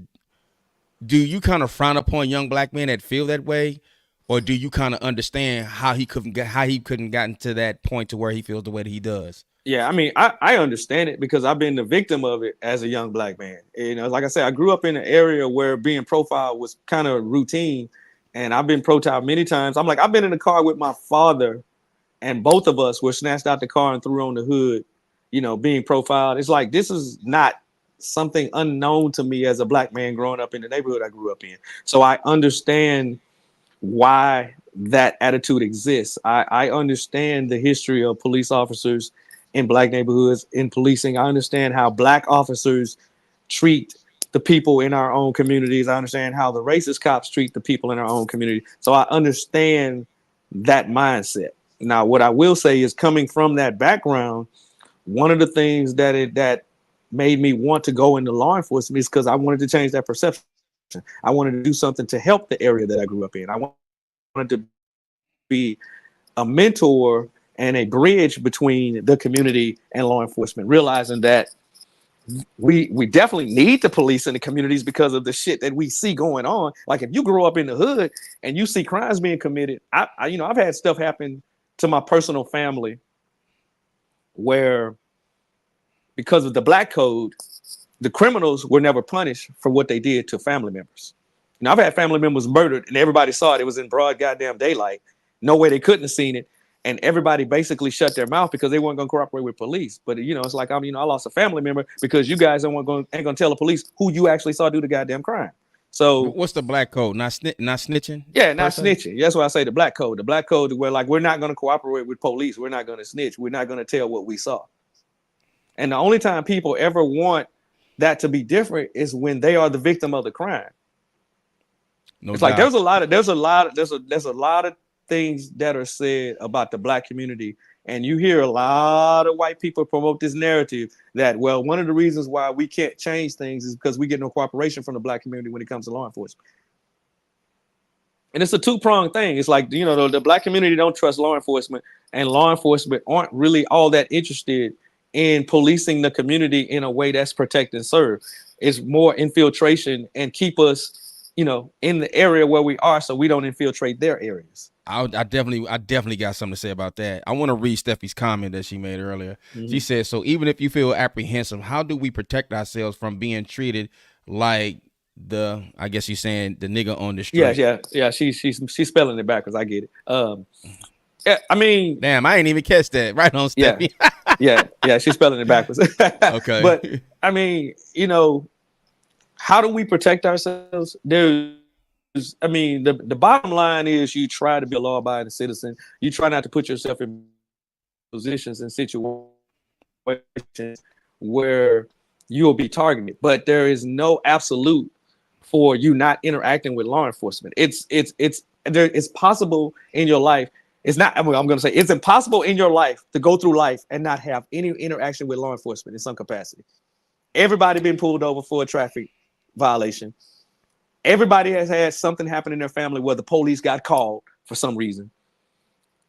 Do you kind of frown upon young black men that feel that way? Or do you kind of understand how he couldn't gotten to that point to where he feels the way that he does? Yeah, I mean, I understand it, because I've been the victim of it as a young black man. You know, like I said, I grew up in an area where being profiled was kind of routine, and I've been profiled many times. I've been in the car with my father, and both of us were snatched out the car and threw on the hood, you know, being profiled. It's like, this is not something unknown to me as a black man growing up in the neighborhood I grew up in. So I understand why that attitude exists. I understand the history of police officers in black neighborhoods in policing. I understand how black officers treat the people in our own communities. I understand how the racist cops treat the people in our own community. So I understand that mindset. Now, what I will say is, coming from that background, one of the things that made me want to go into law enforcement is because I wanted to change that perception. I wanted to do something to help the area that I grew up in. I wanted to be a mentor and a bridge between the community and law enforcement, realizing that we definitely need the police in the communities because of the shit that we see going on. Like, if you grow up in the hood and you see crimes being committed, I've had stuff happen to my personal family where, because of the black code, the criminals were never punished for what they did to family members. I've had family members murdered and everybody saw it. It was in broad goddamn daylight. No way they couldn't have seen it. And everybody basically shut their mouth because they weren't going to cooperate with police. But, it's like, I lost a family member because you guys ain't going to tell the police who you actually saw do the goddamn crime. So what's the black code? Not snitching? Yeah, not snitching. That's why I say the black code. The black code, where, like, we're not going to cooperate with police. We're not going to snitch. We're not going to tell what we saw. And the only time people ever want that to be different is when they are the victim of the crime. It's like there's a lot of things that are said about the black community, and you hear a lot of white people promote this narrative that, well, one of the reasons why we can't change things is because we get no cooperation from the black community when it comes to law enforcement. And it's a two-pronged thing. It's like, the black community don't trust law enforcement, and law enforcement aren't really all that interested in policing the community in a way that's protect and serve. It's more infiltration and keep us, in the area where we are, so we don't infiltrate their areas. I definitely got something to say about that. I want to read Steffi's comment that she made earlier. Mm-hmm. She said, so even if you feel apprehensive, how do we protect ourselves from being treated like I guess you're saying the nigga on the street? Yeah. She's spelling it backwards. I get it. Yeah, damn, I ain't even catch that. Right on, Steffi. Yeah, she's spelling it backwards. Okay. But, how do we protect ourselves? The bottom line is, you try to be a law-abiding citizen. You try not to put yourself in positions and situations where you'll be targeted. But there is no absolute for you not interacting with law enforcement. It's possible in your life. It's not, I'm going to say it's impossible in your life to go through life and not have any interaction with law enforcement in some capacity. Everybody been pulled over for a traffic violation. Everybody has had something happen in their family where the police got called for some reason.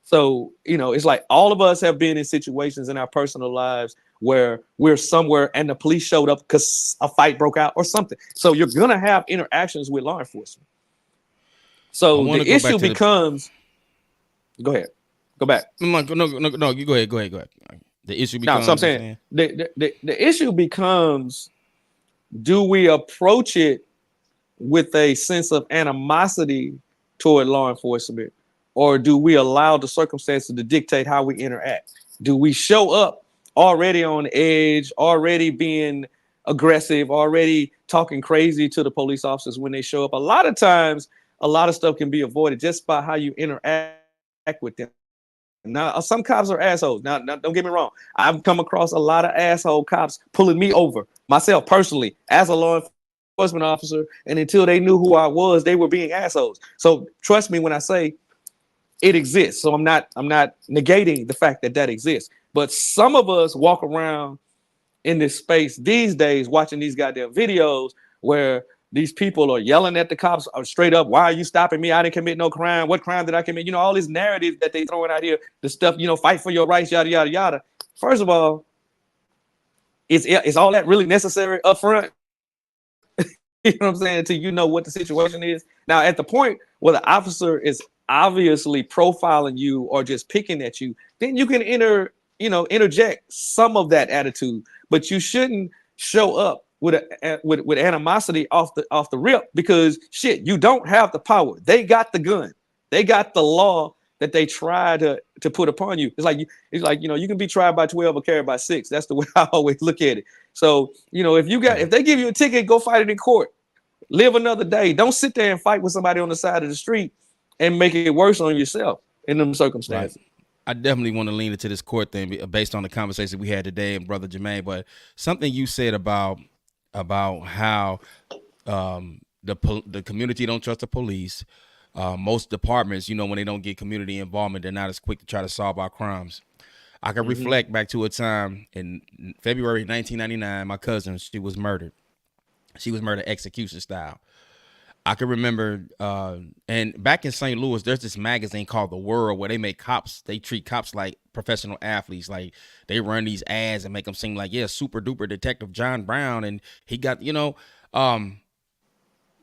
So, it's like all of us have been in situations in our personal lives where we're somewhere and the police showed up because a fight broke out or something. So you're going to have interactions with law enforcement. So the issue becomes... Go ahead. Go back. No, you go ahead. The issue becomes... So I'm saying the issue becomes, do we approach it with a sense of animosity toward law enforcement, or do we allow the circumstances to dictate how we interact? Do we show up already on edge, already being aggressive, already talking crazy to the police officers when they show up? A lot of times, a lot of stuff can be avoided just by how you interact with them. Now, some cops are assholes. Now, don't get me wrong. I've come across a lot of asshole cops pulling me over, myself personally, as a law enforcement officer. And until they knew who I was, they were being assholes. So trust me when I say it exists. So I'm not negating the fact that exists. But some of us walk around in this space these days watching these goddamn videos where these people are yelling at the cops straight up. Why are you stopping me? I didn't commit no crime. What crime did I commit? All this narrative that they throwing out here, the stuff, fight for your rights, yada, yada, yada. First of all, is all that really necessary up front? You know what I'm saying? Until you know what the situation is. Now, at the point where the officer is obviously profiling you or just picking at you, then you can interject some of that attitude, but you shouldn't show up with animosity off the rip, because shit, you don't have the power. They got the gun. They got the law that they try to put upon you. It's like you can be tried by 12 or carried by 6. That's the way I always look at it. So, if they give you a ticket, go fight it in court. Live another day. Don't sit there and fight with somebody on the side of the street and make it worse on yourself in them Right. circumstances. I definitely want to lean into this court thing based on the conversation we had today and brother Jermaine, but something you said about how the community don't trust the police. Most departments, when they don't get community involvement, they're not as quick to try to solve our crimes. I can reflect back to a time in February 1999. My cousin, she was murdered. She was murdered execution style. I can remember, and back in St. Louis, there's this magazine called The World where they treat cops like professional athletes. Like they run these ads and make them seem like, yeah, super duper detective John Brown. And he got,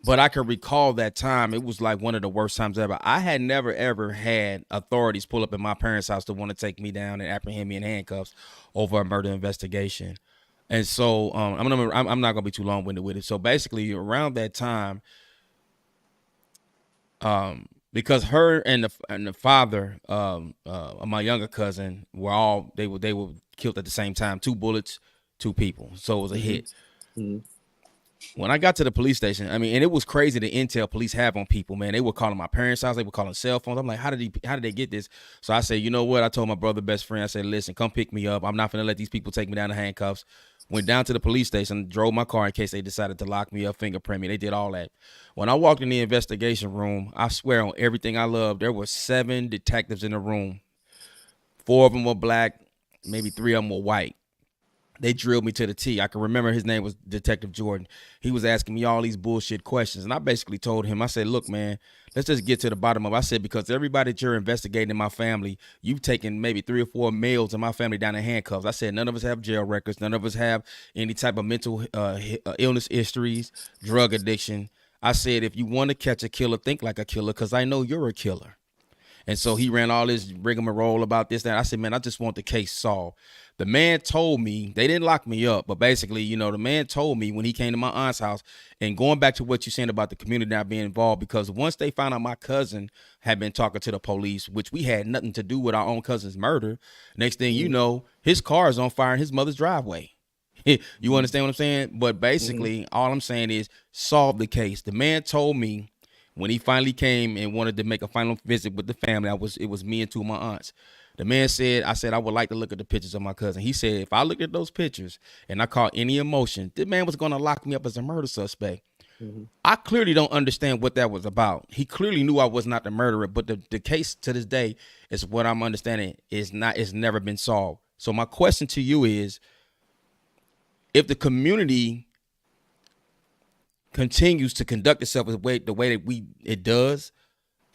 but I can recall that time. It was like one of the worst times ever. I had never, ever had authorities pull up at my parents' house to want to take me down and apprehend me in handcuffs over a murder investigation. And so I'm not going to be too long-winded with it. So basically around that time, because her and the father of my younger cousin they were killed at the same time, 2 bullets, 2 people. So it was a hit. Mm-hmm. When I got to the police station, and it was crazy the intel police have on people, man. They were calling my parents' house, they were calling cell phones. I'm like, how did they get this? So I said, you know what? I told my brother, best friend, I said, listen, come pick me up. I'm not gonna let these people take me down to handcuffs. Went down to the police station, drove my car in case they decided to lock me up, fingerprint me. They did all that. When I walked in the investigation room, I swear on everything I love, there were 7 detectives in the room. 4 of them were black, maybe 3 of them were white. They drilled me to the T. I can remember his name was Detective Jordan. He was asking me all these bullshit questions. And I basically told him, I said, look, man, let's just get to the bottom of it. I said, because everybody that you're investigating in my family, you've taken maybe 3 or 4 males in my family down in handcuffs. I said, none of us have jail records. None of us have any type of mental illness histories, drug addiction. I said, if you want to catch a killer, think like a killer, because I know you're a killer. And so he ran all this rigmarole about this, that. I said, man, I just want the case solved. The man told me, they didn't lock me up, but basically, the man told me when he came to my aunt's house, and going back to what you're saying about the community not being involved, because once they found out my cousin had been talking to the police, which we had nothing to do with our own cousin's murder, next thing you know, his car is on fire in his mother's driveway. You understand what I'm saying? But basically, all I'm saying is solve the case. The man told me when he finally came and wanted to make a final visit with the family, it was me and 2 of my aunts. The man said, I said, I would like to look at the pictures of my cousin. He said, if I look at those pictures and I caught any emotion, the man was going to lock me up as a murder suspect. Mm-hmm. I clearly don't understand what that was about. He clearly knew I was not the murderer, but the case to this day is what I'm understanding it's never been solved. So my question to you is, if the community continues to conduct itself the way that it does,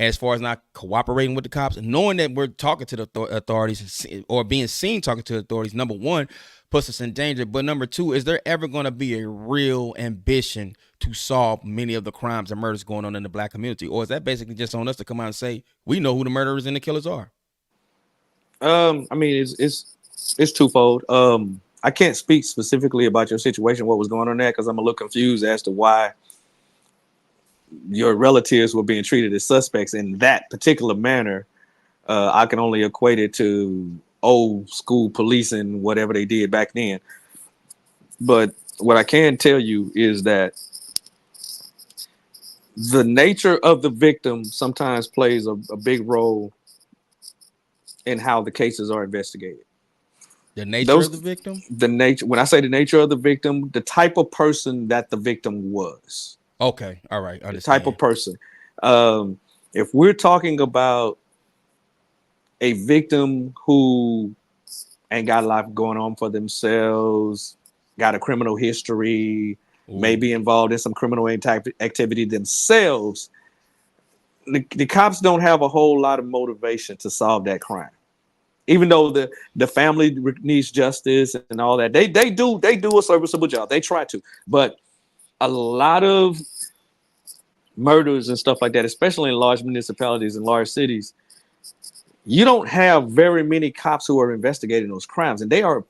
as far as not cooperating with the cops, knowing that we're talking to the authorities or being seen talking to the authorities, number one, puts us in danger. But number two, is there ever going to be a real ambition to solve many of the crimes and murders going on in the black community? Or is that basically just on us to come out and say, we know who the murderers and the killers are? It's twofold. I can't speak specifically about your situation, what was going on there, because I'm a little confused as to why your relatives were being treated as suspects in that particular manner. I can only equate it to old school policing, whatever they did back then. But what I can tell you is that the nature of the victim sometimes plays a big role in how the cases are investigated. The nature of the victim? When I say the nature of the victim, the type of person that the victim was. Okay. All right. The type of person. If we're talking about a victim who ain't got a lot going on for themselves, got a criminal history, may be involved in some criminal activity themselves, the cops don't have a whole lot of motivation to solve that crime. Even though the family needs justice and all that, they do a serviceable job. They try to, but a lot of murders and stuff like that, especially in large municipalities and large cities, you don't have very many cops who are investigating those crimes, and they are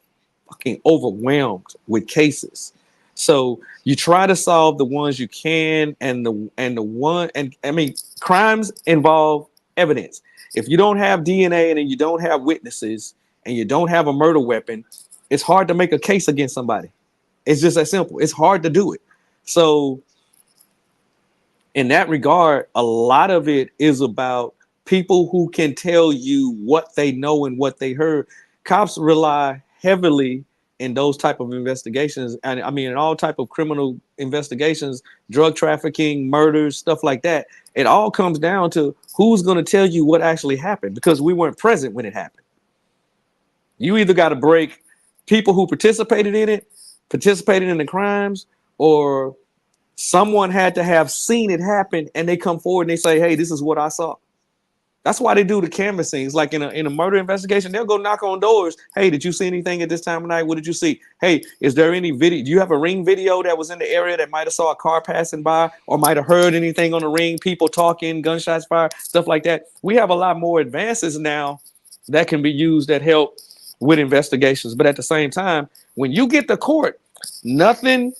fucking overwhelmed with cases. So you try to solve the ones you can, crimes involve evidence. If you don't have DNA and you don't have witnesses and you don't have a murder weapon, it's hard to make a case against somebody. It's just that simple. It's hard to do it. So in that regard, a lot of it is about people who can tell you what they know and what they heard. Cops rely heavily in those type of investigations, and I mean in all type of criminal investigations, drug trafficking, murders, stuff like that. It all comes down to who's going to tell you what actually happened, because we weren't present when it happened. You either got to break people who participated in it, participated in the crimes, or someone had to have seen it happen and they come forward and they say, hey, this is what I saw. That's why they do the canvassings. Like in a murder investigation, they'll go knock on doors. Hey, did you see anything at this time of night? What did you see? Hey, is there any video? Do you have a ring video that was in the area that might have saw a car passing by or might have heard anything on the ring, people talking, gunshots fired, stuff like that? We have a lot more advances now that can be used that help with investigations. But at the same time, when you get to court, nothing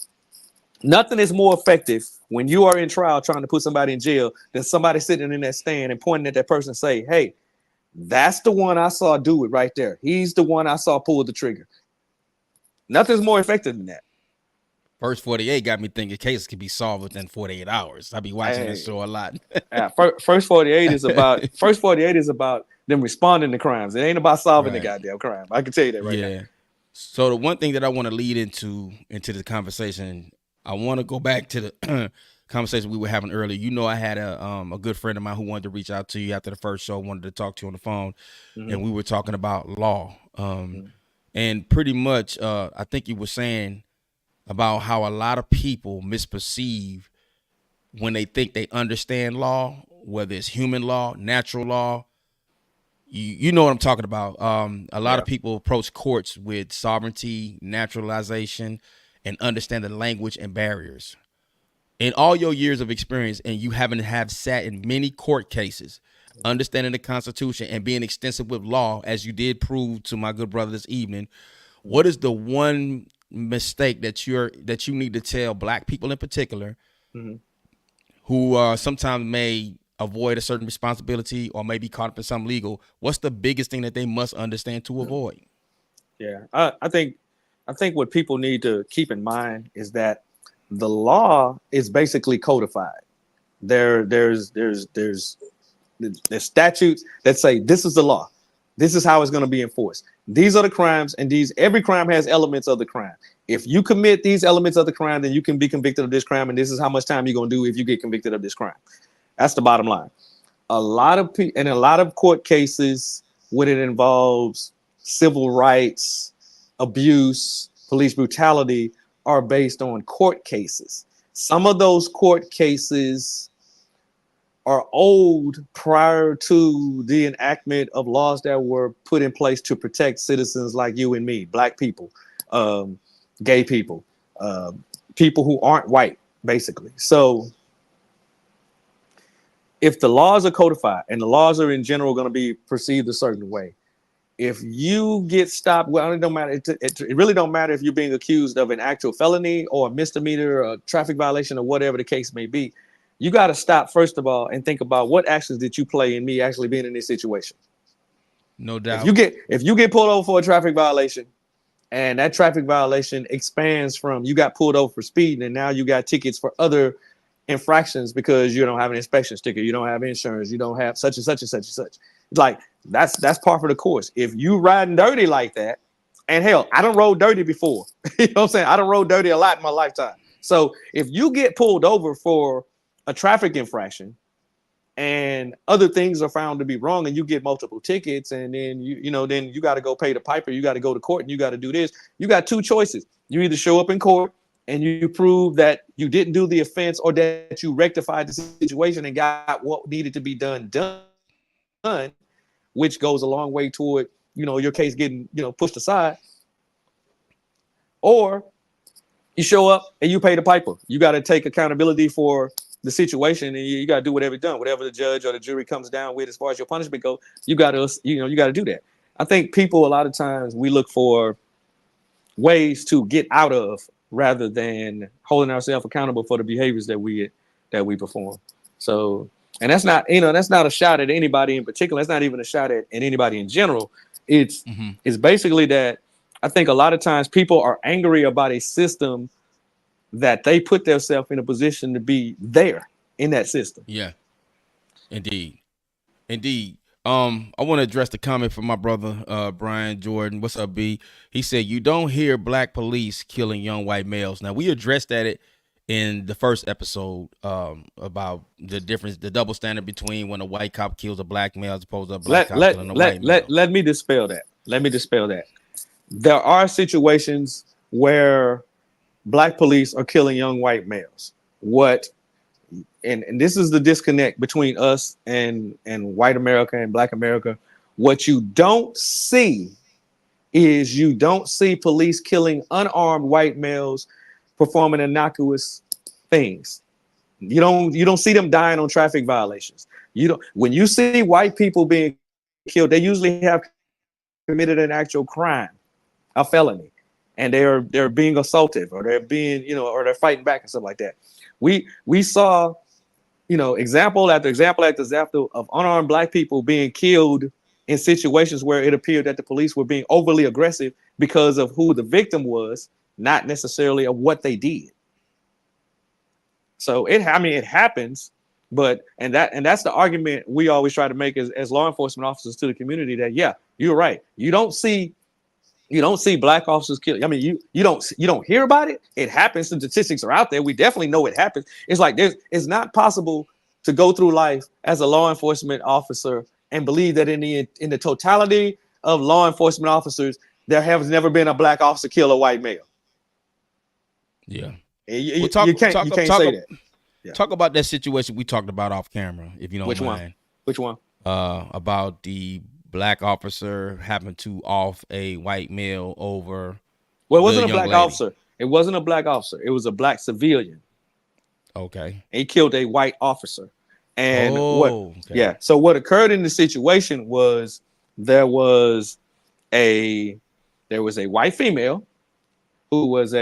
is more effective when you are in trial trying to put somebody in jail than somebody sitting in that stand and pointing at that person and say, hey, that's the one I saw do it right there. He's the one I saw pull the trigger. Nothing's more effective than that. First 48 got me thinking cases could be solved within 48 hours. I be watching that show a lot. First 48 is about them responding to crimes. It ain't about solving the goddamn crime. I can tell you that right now. So the one thing that I want to lead into the conversation, I want to go back to the conversation we were having earlier. You know, I had a good friend of mine who wanted to reach out to you after the first show, wanted to talk to you on the phone, and we were talking about law. And pretty much, I think you were saying about how a lot of people misperceive when they think they understand law, whether it's human law, natural law. You know what I'm talking about. A lot of people approach courts with sovereignty, naturalization, and understand the language and barriers. In all your years of experience, and you have sat in many court cases, understanding the Constitution and being extensive with law, as you did prove to my good brother this evening, what is the one mistake that you need to tell Black people in particular, who sometimes may avoid a certain responsibility or may be caught up in something legal? What's the biggest thing that they must understand to avoid? Yeah, I think what people need to keep in mind is that the law is basically codified. There's statutes that say this is the law. This is how it's going to be enforced. These are the crimes, and every crime has elements of the crime. If you commit these elements of the crime, then you can be convicted of this crime, and this is how much time you're going to do if you get convicted of this crime. That's the bottom line. A lot of court cases, when it involves civil rights, abuse, police brutality, are based on court cases. Some of those court cases are old, prior to the enactment of laws that were put in place to protect citizens like you and me, Black people, gay people, people who aren't white, basically. So if the laws are codified and the laws are in general going to be perceived a certain way, if you get stopped, well, it don't matter. It really don't matter if you're being accused of an actual felony or a misdemeanor or a traffic violation or whatever the case may be. You got to stop, first of all, and think about what actions did you play in me actually being in this situation. No doubt. If you get pulled over for a traffic violation, and that traffic violation expands from you got pulled over for speeding, and now you got tickets for other infractions because you don't have an inspection sticker, you don't have insurance, you don't have such and such and such and such. Like that's part of the course. If you riding dirty like that, and hell, I done rode dirty before. You know what I'm saying? I done rode dirty a lot in my lifetime. So if you get pulled over for a traffic infraction and other things are found to be wrong and you get multiple tickets, and then then you got to go pay the piper, you got to go to court and you got to do this. You got two choices. You either show up in court and you prove that you didn't do the offense, or that you rectified the situation and got what needed to be done, which goes a long way toward, your case getting, pushed aside. Or you show up and you pay the piper. You got to take accountability for the situation, and you got to do whatever the judge or the jury comes down with as far as your punishment goes. You got to do that. I think people, a lot of times, we look for ways to get out of rather than holding ourselves accountable for the behaviors that we perform. So, and that's not a shot at anybody in particular. That's not even a shot at anybody in general. It's basically that I think a lot of times people are angry about a system that they put themselves in a position to be there. in that system. Yeah, indeed. Indeed. I want to address the comment from my brother, Brian Jordan. What's up, B? He said, you don't hear black police killing young white males. Now, we addressed that in the first episode about the difference, the double standard between when a white cop kills a black male as opposed to a black cop killing a white male. Let me dispel that. There are situations where black police are killing young white males. And this is the disconnect between us and white America and black America. What you don't see is you don't see police killing unarmed white males performing innocuous things. You don't see them dying on traffic violations. When you see white people being killed, they usually have committed an actual crime, a felony, and they're being assaulted, or they're being, or they're fighting back and stuff like that. We saw, example after example of unarmed black people being killed in situations where it appeared that the police were being overly aggressive because of who the victim was, not necessarily of what they did. So it happens, but that's the argument we always try to make as law enforcement officers to the community, that yeah, you're right. You don't see black officers killed. I mean, you don't hear about it. It happens. The statistics are out there. We definitely know it happens. It's like it's not possible to go through life as a law enforcement officer and believe that in the totality of law enforcement officers, there has never been a black officer kill a white male. Yeah. You can't say that. Yeah. Talk about that situation we talked about off camera, if you don't mind. Which one? About the black officer happened to off a white male over. Well, it wasn't a black officer. It wasn't a black officer. It was a black civilian. Okay. He killed a white officer. And okay. So what occurred in the situation was there was a white female who was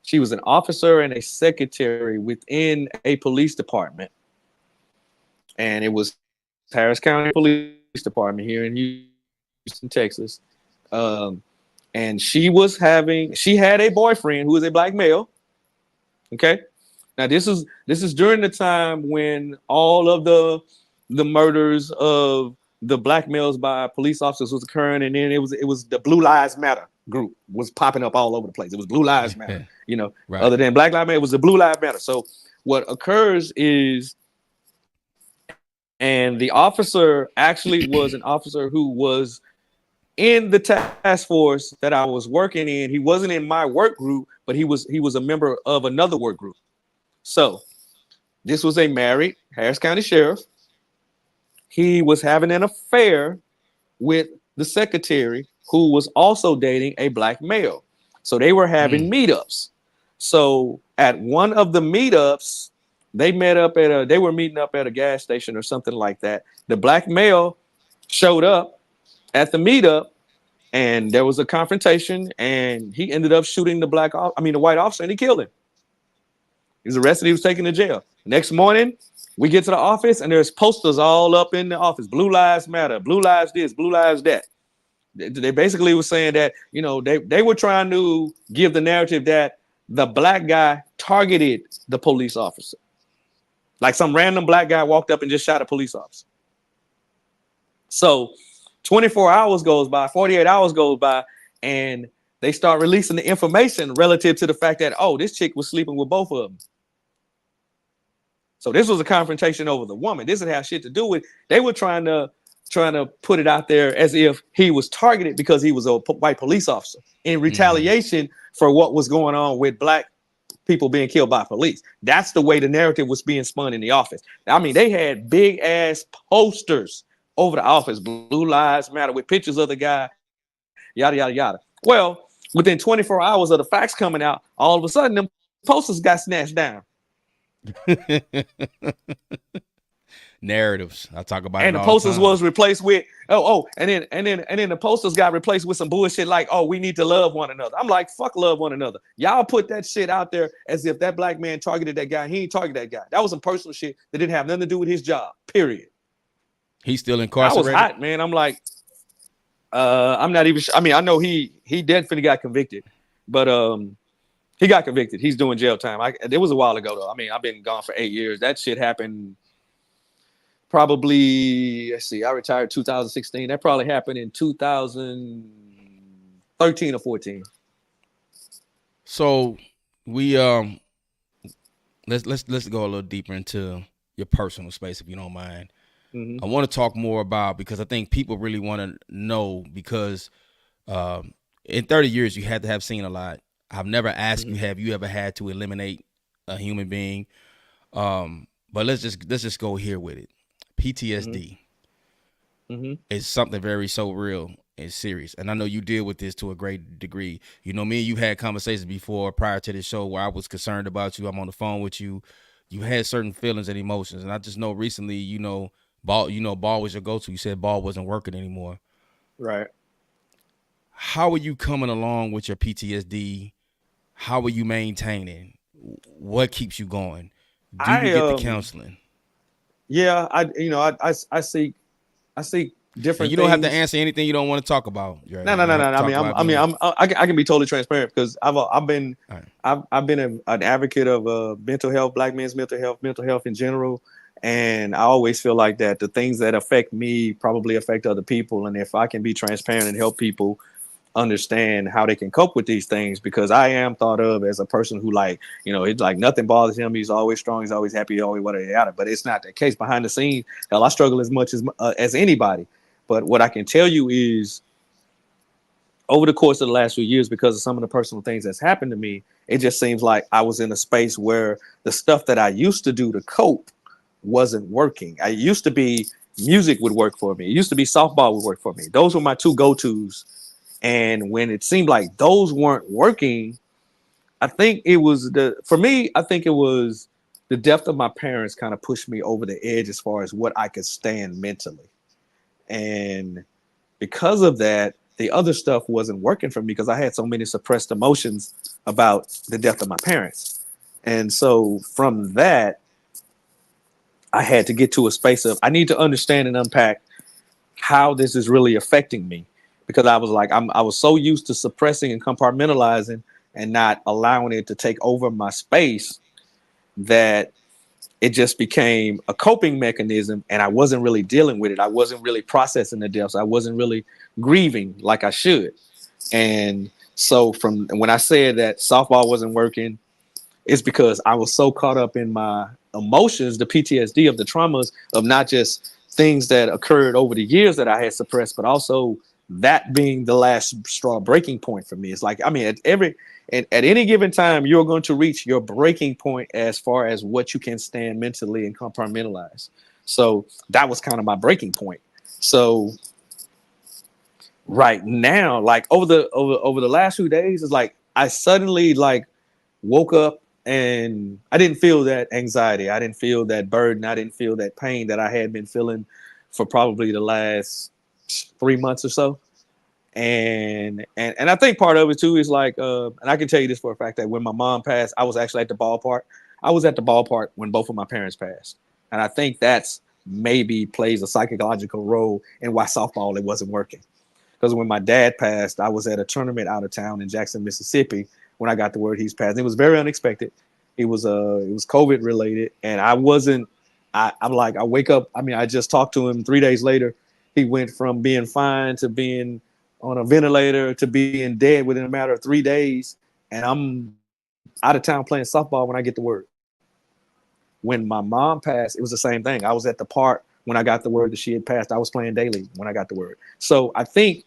she was an officer and a secretary within a police department. And it was Harris County Police Department here in Houston, Texas. And she had a boyfriend who was a black male. Okay. Now this is during the time when all of the murders of the black males by police officers was occurring, and then it was the Blue Lives Matter group was popping up all over the place. It was Blue Lives Matter, right. Other than Black Lives Matter, it was the Blue Lives Matter. So what occurs is, and the officer actually was an officer who was in the task force that I was working in. He wasn't in my work group, but he was a member of another work group. So this was a married Harris County sheriff. He was having an affair with the secretary, who was also dating a black male. So they were having meetups. So at one of the meetups, they were meeting up at a gas station or something like that. The black male showed up at the meetup, and there was a confrontation, and he ended up shooting the white officer, and he killed him. He was arrested. He was taken to jail. Next morning, we get to the office, and there's posters all up in the office. Blue Lives Matter, Blue Lives this, Blue Lives that. They basically were saying that, they were trying to give the narrative that the black guy targeted the police officer. Like some random black guy walked up and just shot a police officer. So 24 hours goes by, 48 hours goes by, and they start releasing the information relative to the fact that, this chick was sleeping with both of them. So this was a confrontation over the woman. This didn't have shit to do with, they were trying to put it out there as if he was targeted because he was a white police officer in retaliation for what was going on with black people being killed by police. That's the way the narrative was being spun in the office. I mean, they had big ass posters over the office, Blue Lives Matter, with pictures of the guy, yada, yada, yada. Well, within 24 hours of the facts coming out, all of a sudden, them posters got snatched down. Narratives. I talk about and it the all posters the time. Was replaced with and then the posters got replaced with some bullshit like, we need to love one another. I'm like, fuck love one another. Y'all put that shit out there as if that black man targeted that guy. He ain't targeted that guy. That was some personal shit that didn't have nothing to do with his job. Period. He's still incarcerated. I was hot, man. I'm like, I'm not even sure. I mean, I know he definitely got convicted, but He got convicted. He's doing jail time. It was a while ago though. I mean, I've been gone for 8 years. That shit happened probably. Let's see. I retired 2016. That probably happened in 2013 or 14. So we let's go a little deeper into your personal space if you don't mind. Mm-hmm. I want to talk more about, because I think people really want to know, because in 30 years you had to have seen a lot. I've never asked you, have you ever had to eliminate a human being? But let's just go here with it. PTSD is something very so real and serious, and I know you deal with this to a great degree. You know, me and you had conversations before prior to this show where I was concerned about you. I'm on the phone with you. You had certain feelings and emotions, and I just know recently, Ball was your go-to. You said ball wasn't working anymore. Right. How are you coming along with your PTSD? How are you maintaining? What keeps you going? Do you get the counseling? Yeah, I seek different. And you don't have to things. answer anything you don't want to talk about. No. I can be totally transparent because I've been an advocate of mental health, Black men's mental health in general, and I always feel like that the things that affect me probably affect other people, and if I can be transparent and help people understand how they can cope with these things, because I am thought of as a person who it's like nothing bothers him. He's always strong. He's always happy. Always whatever. But it's not the case behind the scenes. Hell, I struggle as much as anybody. But what I can tell you is, over the course of the last few years, because of some of the personal things that's happened to me, it just seems like I was in a space where the stuff that I used to do to cope wasn't working. I used to be music would work for me. It used to be softball would work for me. Those were my two go-tos. And when it seemed like those weren't working, I think it was the depth of my parents kind of pushed me over the edge as far as what I could stand mentally. And because of that, the other stuff wasn't working for me because I had so many suppressed emotions about the death of my parents. And so from that, I had to get to a space of, I need to understand and unpack how this is really affecting me. Because I was like, I was so used to suppressing and compartmentalizing and not allowing it to take over my space that it just became a coping mechanism, and I wasn't really dealing with it. I wasn't really processing the deaths. I wasn't really grieving like I should. And so from when I said that softball wasn't working, it's because I was so caught up in my emotions, the PTSD of the traumas of not just things that occurred over the years that I had suppressed, but also that being the last straw breaking point for me. It's like, I mean, at any given time, you're going to reach your breaking point as far as what you can stand mentally and compartmentalize. So that was kind of my breaking point. So right now, like over the last few days, it's like I suddenly like woke up and I didn't feel that anxiety. I didn't feel that burden. I didn't feel that pain that I had been feeling for probably the last 3 months or so. And I think part of it too is like, and I can tell you this for a fact, that when my mom passed, I was actually at the ballpark. I was at the ballpark when both of my parents passed. And I think that's maybe plays a psychological role in why softball, it wasn't working. Because when my dad passed, I was at a tournament out of town in Jackson, Mississippi, when I got the word he's passed. It was very unexpected. It was COVID related. And I'm like, I wake up. I mean, I just talked to him 3 days later. He went from being fine to being on a ventilator to being dead within a matter of 3 days. And I'm out of town playing softball when I get the word. When my mom passed, it was the same thing. I was at the park when I got the word that she had passed. I was playing daily when I got the word. So I think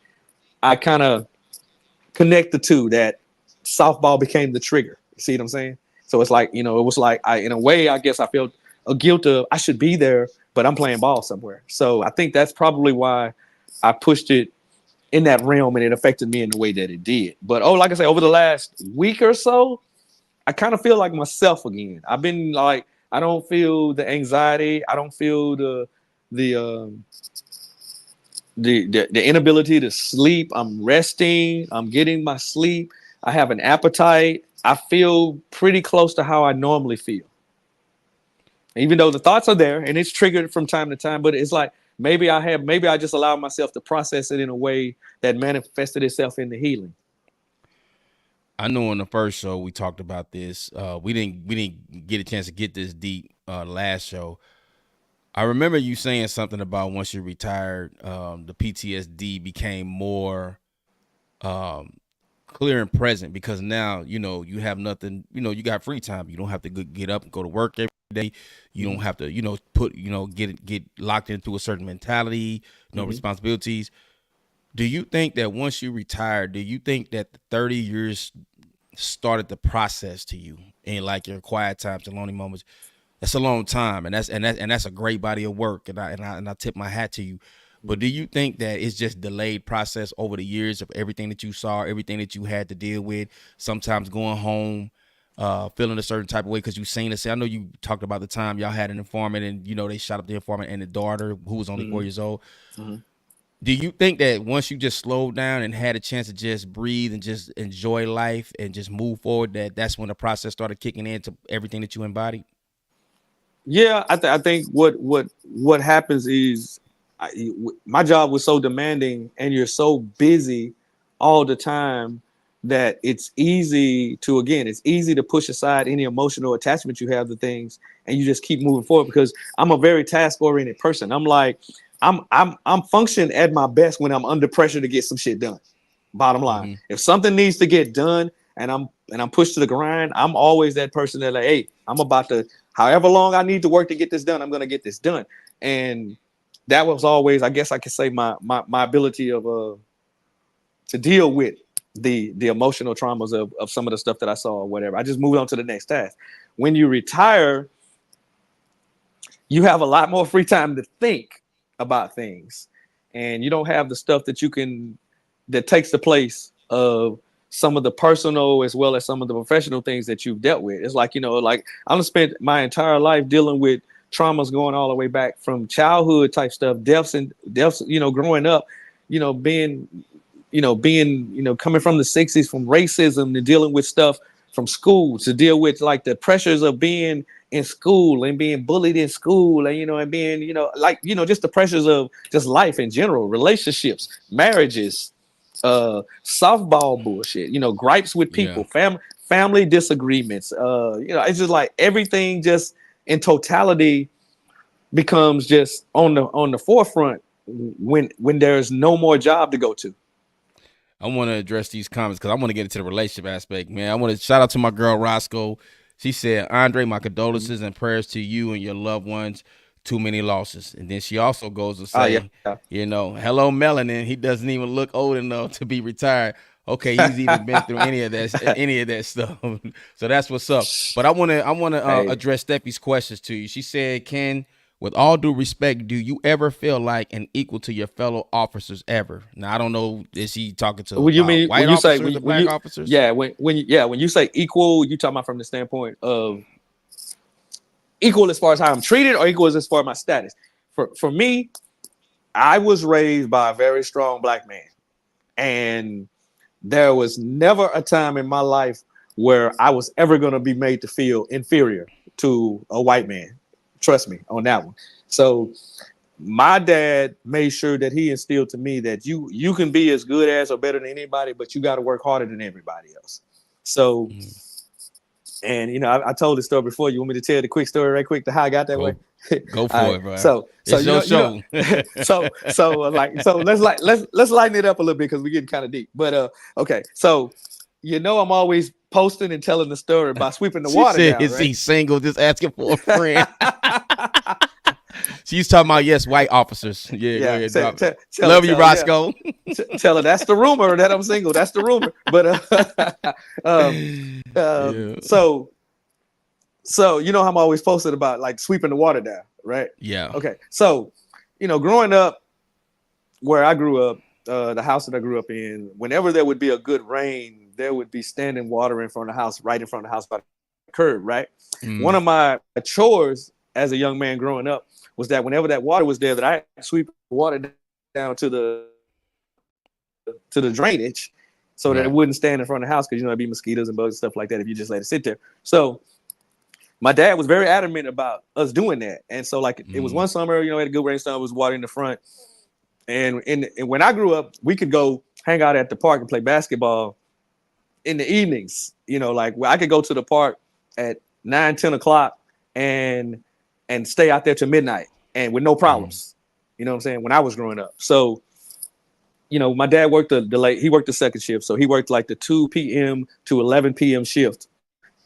I kind of connect the two, that softball became the trigger. You see what I'm saying? So it's like, it was like, in a way, I guess I felt a guilt of I should be there, but I'm playing ball somewhere. So I think that's probably why I pushed it in that realm and it affected me in the way that it did. But like I say, over the last week or so, I kind of feel like myself again. I've been like, I don't feel the anxiety. I don't feel the inability to sleep. I'm resting. I'm getting my sleep. I have an appetite. I feel pretty close to how I normally feel. Even though the thoughts are there and it's triggered from time to time, but it's like maybe I just allowed myself to process it in a way that manifested itself in the healing. I know on the first show we talked about this. We didn't get a chance to get this deep last show. I remember you saying something about once you retired, the PTSD became more um, clear and present because now you have nothing. You got free time. You don't have to get up and go to work every day. You don't Mhm. have to put get locked into a certain mentality, no Mhm. responsibilities. Do you think that once you retire, do you think that the 30 years started the process to you in like your quiet times and lonely moments? That's a long time, and that's a great body of work, and I tip my hat to you. But do you think that it's just delayed process over the years of everything that you saw, everything that you had to deal with? Sometimes going home, feeling a certain type of way because you seen it. I know you talked about the time y'all had an informant, and they shot up the informant and the daughter who was only 4 Mhm. years old. Mhm. Do you think that once you just slowed down and had a chance to just breathe and just enjoy life and just move forward, that's when the process started kicking into everything that you embodied? Yeah, I think what happens is my job was so demanding, and you're so busy all the time that it's easy to push aside any emotional attachment you have to things, and you just keep moving forward. Because I'm a very task oriented person. I'm like, I'm functioning at my best when I'm under pressure to get some shit done. Bottom line, Mm-hmm. if something needs to get done and I'm pushed to the grind, I'm always that person that like, hey, I'm about to, however long I need to work to get this done, I'm gonna get this done. And that was always, I guess I could say, my ability of to deal with the emotional traumas of some of the stuff that I saw or whatever. I just moved on to the next task. When you retire, you have a lot more free time to think about things, and you don't have the stuff that takes the place of some of the personal as well as some of the professional things that you've dealt with. It's like, like I've spent my entire life dealing with traumas going all the way back from childhood type stuff, deaths, growing up, being, coming from the 60s, from racism to dealing with stuff from school, to deal with like the pressures of being in school and being bullied in school, and and being, just the pressures of just life in general, relationships, marriages, softball bullshit, gripes with Yeah. people, family disagreements, it's just like everything just in totality becomes just on the forefront when there's no more job to go to. I want to address these comments because I want to get into the relationship aspect, man. I want to shout out to my girl Roscoe. She said, Andre, my condolences and prayers to you and your loved ones. Too many losses. And then she also goes to Oh yeah. say, hello, Melanin. He doesn't even look old enough to be retired. Okay, he's even been through any of that stuff. So that's what's up. But I want to Hey, address Steffi's questions to you. She said, Ken, with all due respect, do you ever feel like an equal to your fellow officers ever? Now I don't know, is he talking to what you about mean white when you say officers or when black you officers? yeah when you say equal, you talking about from the standpoint of equal as far as how I'm treated, or equal as far as my status? For me, I was raised by a very strong black man, and there was never a time in my life where I was ever going to be made to feel inferior to a white man. Trust me on that one. So my dad made sure that he instilled to me that you can be as good as or better than anybody, but you got to work harder than everybody else. So, Mm, and I told this story before. You want me to tell the quick story right quick to how I got that way? Go go All for right. it, bro. So It's your show. let's lighten it up a little bit because we're getting kind of deep. But okay. So I'm always posting and telling the story about sweeping the She water said, down, is right? he single? Just asking for a friend. She's talking about, yes, white officers. Yeah, go Yeah. ahead, drop it. Tell her, Love you, tell her, yeah. Roscoe. Tell her that's the rumor that I'm single. That's the rumor. But um, Yeah. so how I'm always posted about like sweeping the water down, right? Yeah. Okay, so growing up where I grew up, the house that I grew up in, whenever there would be a good rain, there would be standing water in front of the house, right in front of the house by the curb, right? One Mm, of my chores as a young man growing up was that whenever that water was there, that I had to sweep the water down to the drainage so that it right. wouldn't stand in front of the house, because it'd be mosquitoes and bugs and stuff like that if you just let it sit there. So my dad was very adamant about us doing that. And so like it was Mm, one summer, we had a good rainstorm, it was water in the front. And when I grew up, we could go hang out at the park and play basketball in the evenings, you know, like where I could go to the park at 9, 10 o'clock and stay out there till midnight and with no problems. You know what I'm saying? When I was growing up. So, you know, my dad worked the late, he worked the second shift. So he worked like the 2 p.m. to 11 p.m. shift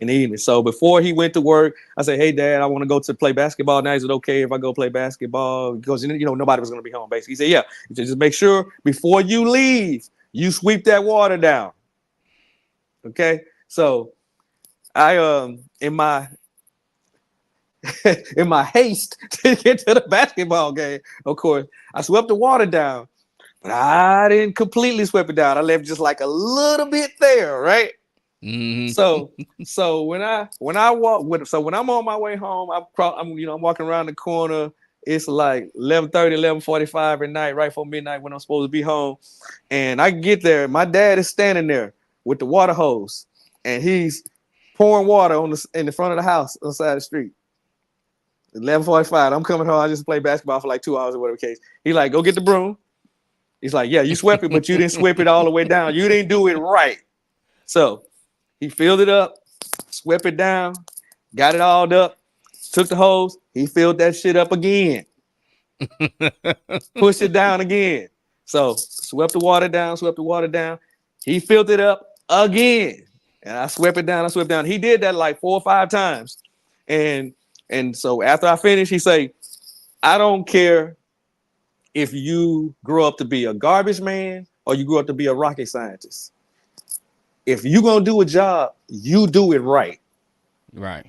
in the evening. So before he went to work, I said, hey, Dad, I want to go to play basketball now. Is it okay if I go play basketball? Because, you know, nobody was going to be home, basically. He said, yeah. He said, just make sure before you leave, you sweep that water down. Okay. So I, in my in my haste to get to the basketball game, of course, I swept the water down, but I didn't completely sweep it down. I left just like a little bit there, right? Mm-hmm. So when I'm on my way home, I'm walking around the corner. It's like 11:30, 11:45 at night, right before midnight when I'm supposed to be home. And I get there, my dad is standing there with the water hose, and he's pouring water in the front of the house on the side of the street. 11:45. I'm coming home. I just played basketball for like 2 hours or whatever case. He's like, go get the broom. He's like, yeah, you swept it, but you didn't sweep it all the way down. You didn't do it right. So he filled it up, swept it down, got it all up, took the hose. He filled that shit up again, pushed it down again. So swept the water down. He filled it up again. And I swept it down. He did that like 4 or 5 times. And so after I finished, he say, I don't care if you grow up to be a garbage man or you grow up to be a rocket scientist. If you're going to do a job, you do it right. Right.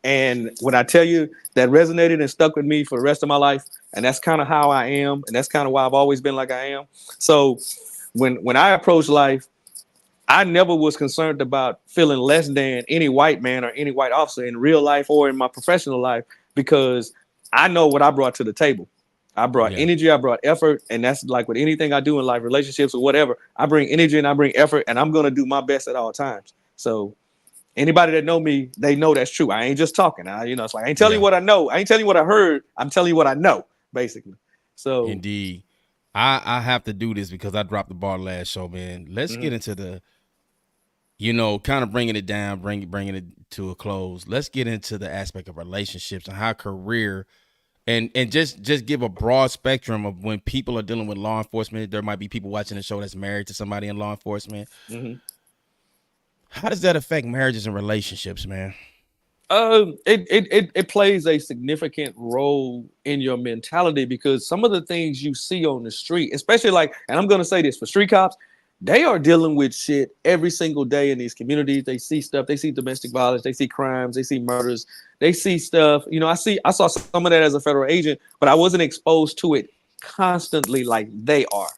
And when I tell you that resonated and stuck with me for the rest of my life, and that's kind of how I am, and that's kind of why I've always been like I am. So when I approach life, I never was concerned about feeling less than any white man or any white officer in real life or in my professional life, because I know what I brought to the table. I brought energy, I brought effort, and that's like with anything I do in life, relationships or whatever. I bring energy and I bring effort, and I'm going to do my best at all times. So anybody that know me, they know that's true. I ain't just talking. It's like I ain't telling you what I know. I ain't telling you what I heard. I'm telling you what I know, basically. So indeed, I have to do this because I dropped the bar last show, man. Let's get into the, kind of bringing it down, bringing it to a close. Let's get into the aspect of relationships and how career, and just give a broad spectrum of when people are dealing with law enforcement. There might be people watching the show that's married to somebody in law enforcement. Mm-hmm. How does that affect marriages and relationships, man? It plays a significant role in your mentality, because some of the things you see on the street, especially like, and I'm going to say this for street cops, they are dealing with shit every single day in these communities. They see stuff. They see domestic violence. They see crimes. They see murders. They see stuff. I saw some of that as a federal agent, but I wasn't exposed to it constantly like they are.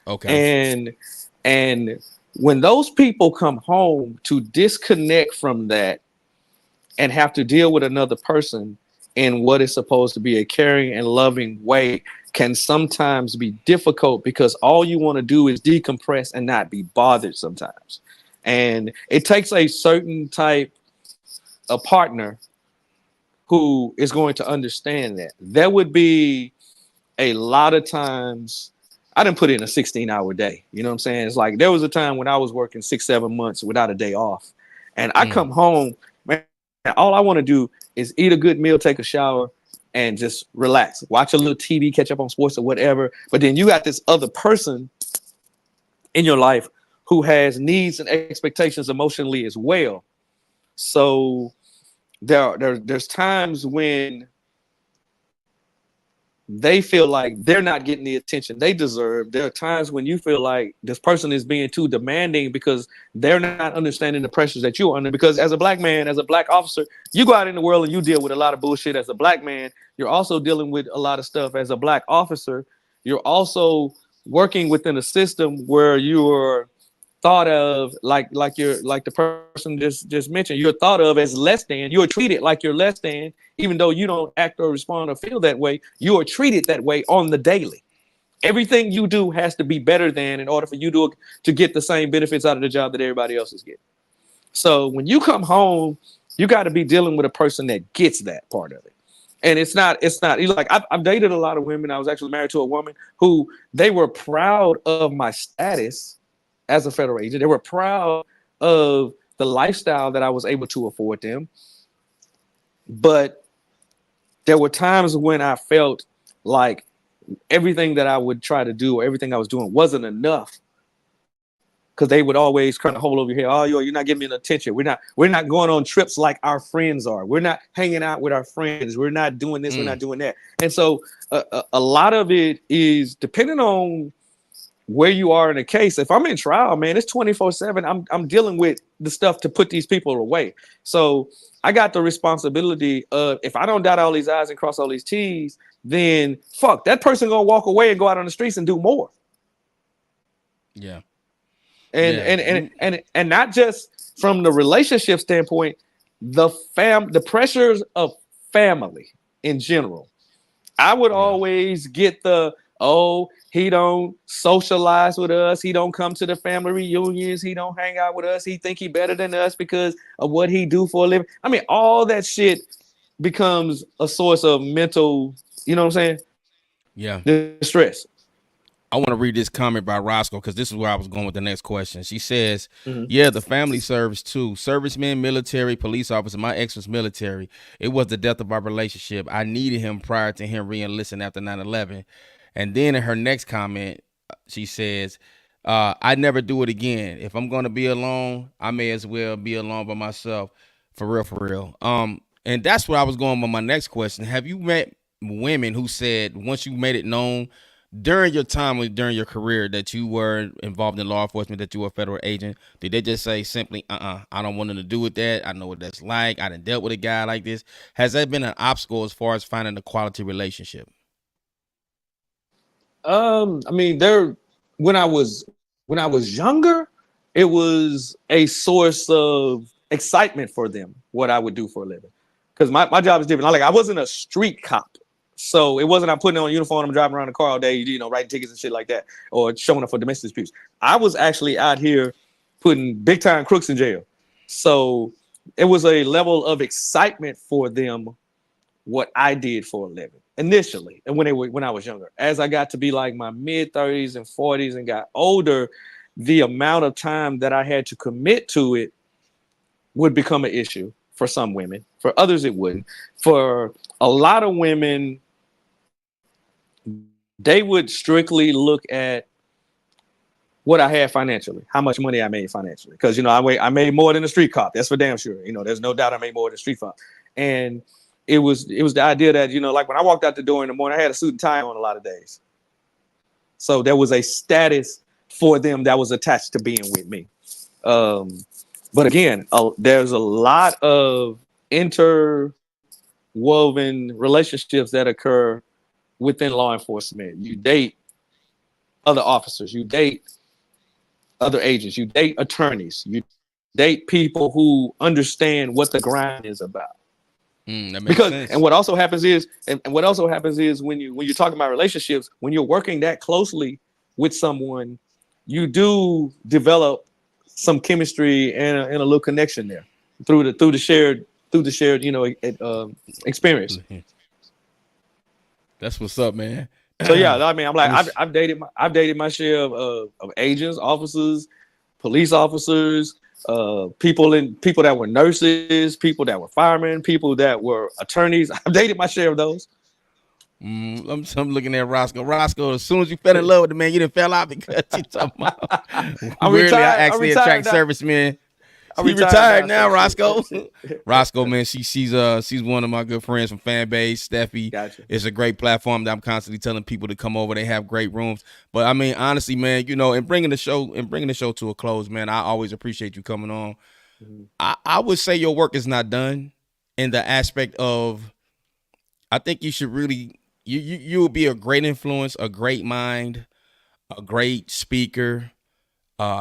Okay. And when those people come home, to disconnect from that and have to deal with another person in what is supposed to be a caring and loving way can sometimes be difficult, because all you want to do is decompress and not be bothered sometimes. And it takes a certain type of partner who is going to understand that. There would be a lot of times I didn't put in a 16-hour day. You know what I'm saying? It's like there was a time when I was working 6-7 months without a day off. And I come home, man, all I want to do is eat a good meal, take a shower, and just relax, watch a little TV, catch up on sports or whatever. But then you got this other person in your life who has needs and expectations emotionally as well. So there's times when they feel like they're not getting the attention they deserve. There are times when you feel like this person is being too demanding because they're not understanding the pressures that you're under. Because as a black man, as a black officer, you go out in the world and you deal with a lot of bullshit as a black man. You're also dealing with a lot of stuff as a black officer. You're also working within a system where you're thought of like the person just mentioned, you're thought of as less than. You're treated like you're less than, even though you don't act or respond or feel that way. You are treated that way on the daily. Everything you do has to be better than in order for you to get the same benefits out of the job that everybody else is getting. So when you come home, you got to be dealing with a person that gets that part of it. And it's not like I've dated a lot of women. I was actually married to a woman who they were proud of my status as a federal agent. They were proud of the lifestyle that I was able to afford them. But there were times when I felt like everything that I would try to do or everything I was doing wasn't enough, because they would always kind of hold over your head. Oh, you're not giving me attention. We're not going on trips like our friends are. We're not hanging out with our friends. We're not doing this. We're not doing that. And so a lot of it is depending on where you are in a case. If I'm in trial, man, it's 24/7. I'm dealing with the stuff to put these people away. So I got the responsibility of, if I don't dot all these I's and cross all these T's, then fuck, that person gonna walk away and go out on the streets and do more. Yeah. And not just from the relationship standpoint, the pressures of family in general. I would always get he don't socialize with us, he don't come to the family reunions, he don't hang out with us, he think he better than us because of what he do for a living. I mean, all that shit becomes a source of mental, you know what I'm saying? Yeah. Distress. I want to read this comment by Roscoe because this is where I was going with the next question. She says, yeah, the family serves too. Servicemen, military, police officer. My ex was military. It was the death of our relationship. I needed him prior to him re-enlisting after 9/11. And then in her next comment, she says, I'd never do it again. If I'm going to be alone, I may as well be alone by myself. For real, for real. And that's where I was going with my next question. Have you met women who said once you made it known during your time, during your career, that you were involved in law enforcement, that you were a federal agent, did they just say simply, I don't want nothing to do with that. I know what that's like. I done dealt with a guy like this. Has that been an obstacle as far as finding a quality relationship? I mean, when I was younger, it was a source of excitement for them, what I would do for a living. Because my job is different. I wasn't a street cop. So it wasn't I'm putting on a uniform, I'm driving around the car all day, writing tickets and shit like that, or showing up for domestic disputes. I was actually out here putting big time crooks in jail. So it was a level of excitement for them, what I did for a living initially, and when I was younger. As I got to be like my mid 30s and 40s and got older, the amount of time that I had to commit to it would become an issue for some women. For others, it wouldn't. For a lot of women, they would strictly look at what I had financially, how much money I made financially. Because, I made more than a street cop. That's for damn sure. There's no doubt I made more than a street cop. And it was the idea that, like when I walked out the door in the morning, I had a suit and tie on a lot of days. So there was a status for them that was attached to being with me. But again, there's a lot of interwoven relationships that occur within law enforcement. You date other officers, you date other agents, you date attorneys, you date people who understand what the grind is about. That makes sense. And what also happens is, when you're talking about relationships, when you're working that closely with someone, you do develop some chemistry and a little connection there through the shared experience. That's what's up, man. So yeah, I mean, I'm like, I've dated my share of agents, officers, police officers, people that were nurses, people that were firemen, people that were attorneys. I've dated my share of those. I'm looking at Roscoe. Roscoe, as soon as you fell in love with the man, you didn't fell out because you talking about. Weirdly, I actually attract servicemen. He retired now, Roscoe. Roscoe, man, she's one of my good friends from fan base. Steffi, Gotcha. It's a great platform that I'm constantly telling people to come over. They have great rooms. But I mean, honestly, man, and bringing the show to a close, man, I always appreciate you coming on. Mm-hmm. I would say your work is not done in the aspect of, I think you should really, you will be a great influence, a great mind, a great speaker.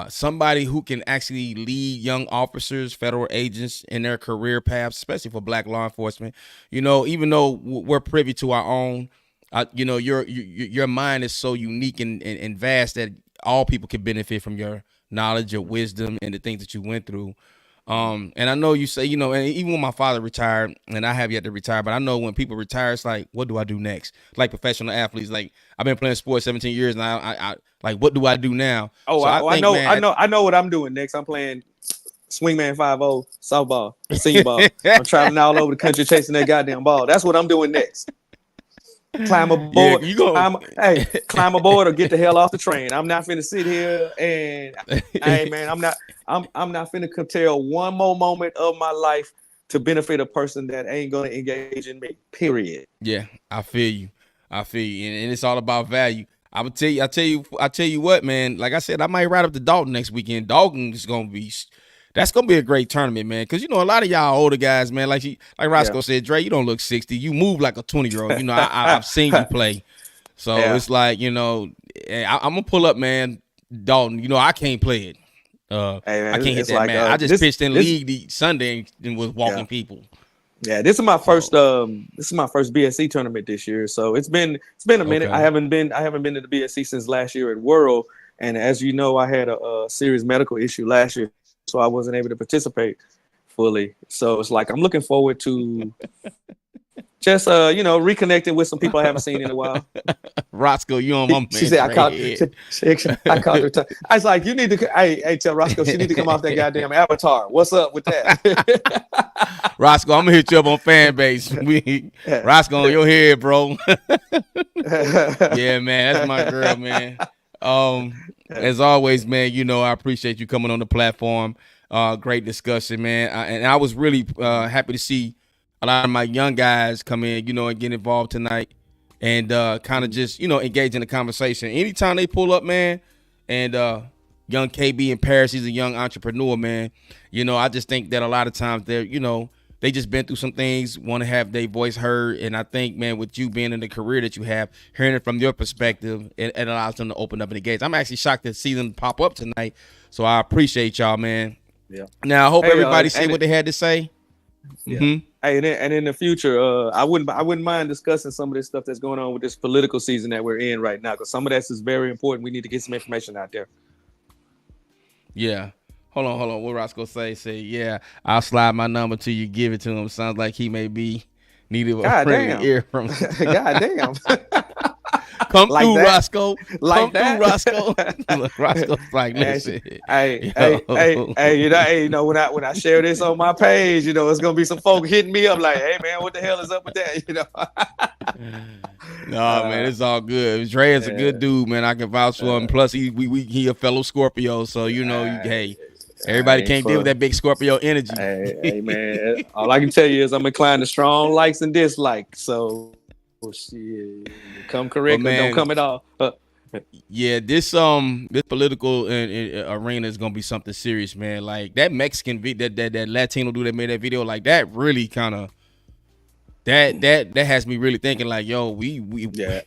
Somebody who can actually lead young officers, federal agents in their career paths, especially for Black law enforcement. Even though we're privy to our own, your mind is so unique and vast that all people can benefit from your knowledge, your wisdom, and the things that you went through. And I know you say, and even when my father retired, and I have yet to retire, but I know when people retire, it's like, what do I do next? Like professional athletes, like I've been playing sports 17 years now. I like, what do I do now? Oh, so I know what I'm doing next. I'm playing Swingman 5-0, softball, senior ball. I'm traveling all over the country chasing that goddamn ball. That's what I'm doing next. Climb aboard, you go. climb aboard or get the hell off the train. I'm not finna sit here and hey man, I'm not finna curtail one more moment of my life to benefit a person that ain't gonna engage in me. Period. Yeah, I feel you. And it's all about value. I tell you what, man. Like I said, I might ride up to Dalton next weekend. Dalton is that's gonna be a great tournament, man. Because a lot of y'all older guys, man. Like Roscoe said, Dre, you don't look 60. You move like a 20-year-old. I've seen you play, so it's like I'm gonna pull up, man. Dalton, I can't play it. Hey, man, I can't hit that, like, man. I just pitched in league Sunday and was walking people. Yeah, this is my first BSC tournament this year. So it's been a minute. Okay. I haven't been to the BSC since last year at World, and as you know, I had a serious medical issue last year, so I wasn't able to participate fully. So it's like I'm looking forward to just reconnecting with some people I haven't seen in a while. Roscoe, you on my man. She said I called her. I was like, you need to hey tell Roscoe she need to come off that goddamn avatar. What's up with that? Roscoe, I'm gonna hit you up on fan base. Roscoe on your head, bro. Yeah, man, that's my girl, man. As always, man, I appreciate you coming on the platform. Great discussion, man. And I was really happy to see a lot of my young guys come in, and get involved tonight and kind of just, engage in the conversation. Anytime they pull up, man, and young KB in Paris, he's a young entrepreneur, man. I just think that a lot of times they're, they just been through some things, want to have their voice heard. And I think, man, with you being in the career that you have, hearing it from your perspective, it allows them to open up and engage. I'm actually shocked to see them pop up tonight. So I appreciate y'all, man. Yeah. Now, I hope everybody said what they had to say. Yeah. Mm-hmm. Hey, and in the future, I wouldn't mind discussing some of this stuff that's going on with this political season that we're in right now, because some of that is very important. We need to get some information out there. Yeah. Hold on. What Roscoe say? Yeah, I'll slide my number to you. Give it to him. Sounds like he may be needed a friendly ear from. God damn. Come like through, that? Roscoe. Like Come that? Through, Roscoe. Roscoe's like, listen. Hey, when I share this on my page, it's gonna be some folk hitting me up like, hey man, what the hell is up with that? No, man, it's all good. Dre is a good dude, man. I can vouch for him. Plus, he a fellow Scorpio, so hey. Everybody can't deal with that big Scorpio energy. Hey, man. All I can tell you is I'm inclined to strong likes and dislikes. So, shit, come correct or don't come at all. Yeah, this political arena is gonna be something serious, man. Like that Mexican that Latino dude that made that video, like that really kind of that has me really thinking like, yo, we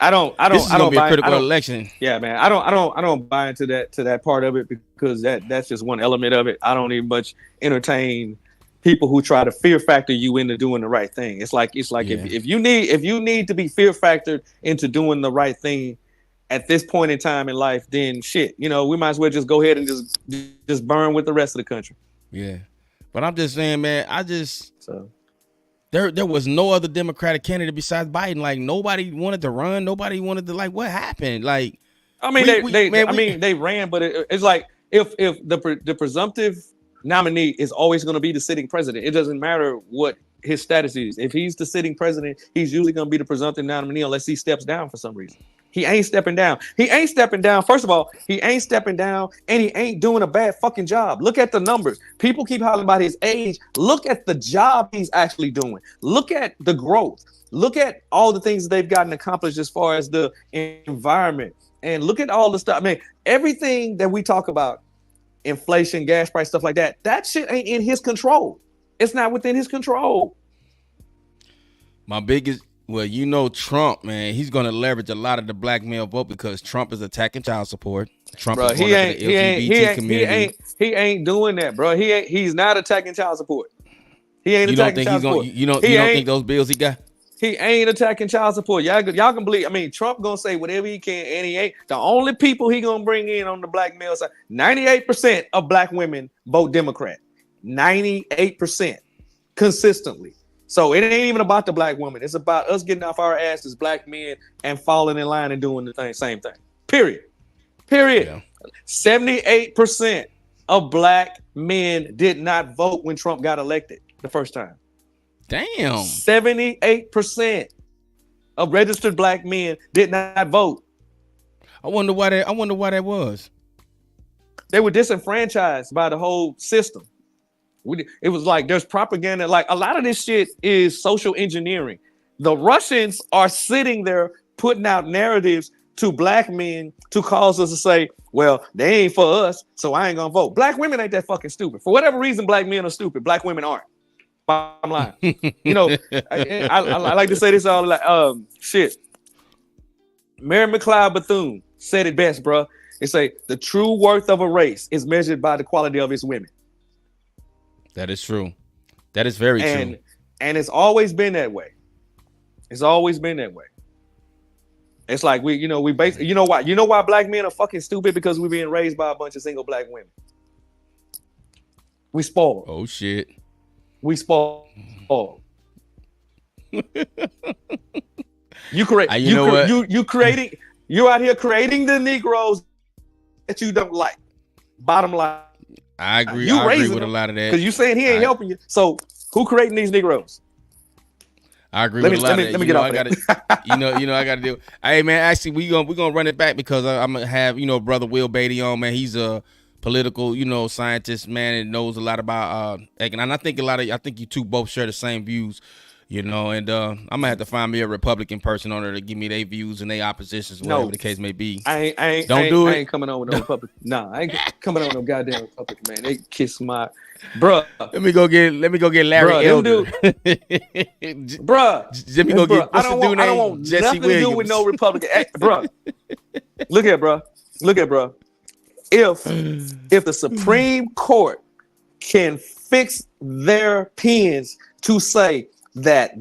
I don't this is gonna be a critical election. Yeah, man. I don't buy into that part of it, because that's just one element of it. I don't even much entertain people who try to fear factor you into doing the right thing. It's like if you need to be fear factored into doing the right thing at this point in time in life, then shit, we might as well just go ahead and just burn with the rest of the country. Yeah. But I'm just saying, man, There was no other Democratic candidate besides Biden. Like nobody wanted to run. Nobody wanted to what happened? Like, I mean, they ran, but it's like if the presumptive nominee is always going to be the sitting president. It doesn't matter what his status is. If he's the sitting president, he's usually going to be the presumptive nominee unless he steps down for some reason. He ain't stepping down. First of all, he ain't stepping down, and he ain't doing a bad fucking job. Look at the numbers. People keep hollering about his age. Look at the job he's actually doing. Look at the growth. Look at all the things they've gotten accomplished as far as the environment. And look at all the stuff. I mean, everything that we talk about, inflation, gas price, stuff like that, that shit ain't in his control. It's not within his control. My biggest... Well, Trump, man, he's going to leverage a lot of the black male vote because Trump is attacking child support. Trump is going after the LGBT community. He ain't doing that, bro. He's not attacking child support. He ain't attacking child support. You don't think those bills he got? He ain't attacking child support. Y'all can believe. I mean, Trump gonna say whatever he can, and he ain't. The only people he gonna bring in on the black male side, 98% of black women vote Democrat. 98% consistently. So it ain't even about the black woman. It's about us getting off our asses, black men, and falling in line and doing the same thing. Period. Yeah. 78% of black men did not vote when Trump got elected the first time. Damn. 78% of registered black men did not vote. I wonder why that was. They were disenfranchised by the whole system. It was like there's propaganda. Like a lot of this shit is social engineering. The Russians are sitting there putting out narratives to black men to cause us to say, well, they ain't for us, so I ain't gonna vote. Black women ain't that fucking stupid. For whatever reason, black men are stupid. Black women aren't. Bottom line. You know, I like to say this all like shit. Mary McLeod Bethune said it best, bro. It say the true worth of a race is measured by the quality of its women. That is true. That is very true. And it's always been that way. It's always been that way. It's like you know why black men are fucking stupid? Because we're being raised by a bunch of single black women. We spoiled. Oh shit. We spoiled. You create. You out here creating the Negroes that you don't like. Bottom line. I agree. I agree with a lot of that. Because you saying he ain't helping you. So who creating these Negroes? I agree with a lot of that. Let me get off that. I got to do. Hey man, actually we gonna run it back because I'm gonna have brother Will Beatty on, man. He's a political scientist, man, and knows a lot about and I think you two both share the same views. And I'm gonna have to find me a Republican person on there to give me their views and their oppositions, whatever the case may be. I ain't coming on with no Republican. Nah, I ain't coming on with no goddamn Republican, man. They kiss my bruh. Let me go get Larry Elder. Bruh. Let me go get I don't want Jesse nothing Williams. to do with no Republican. Hey, bruh. Look at bruh. If the Supreme Court can fix their pens to say that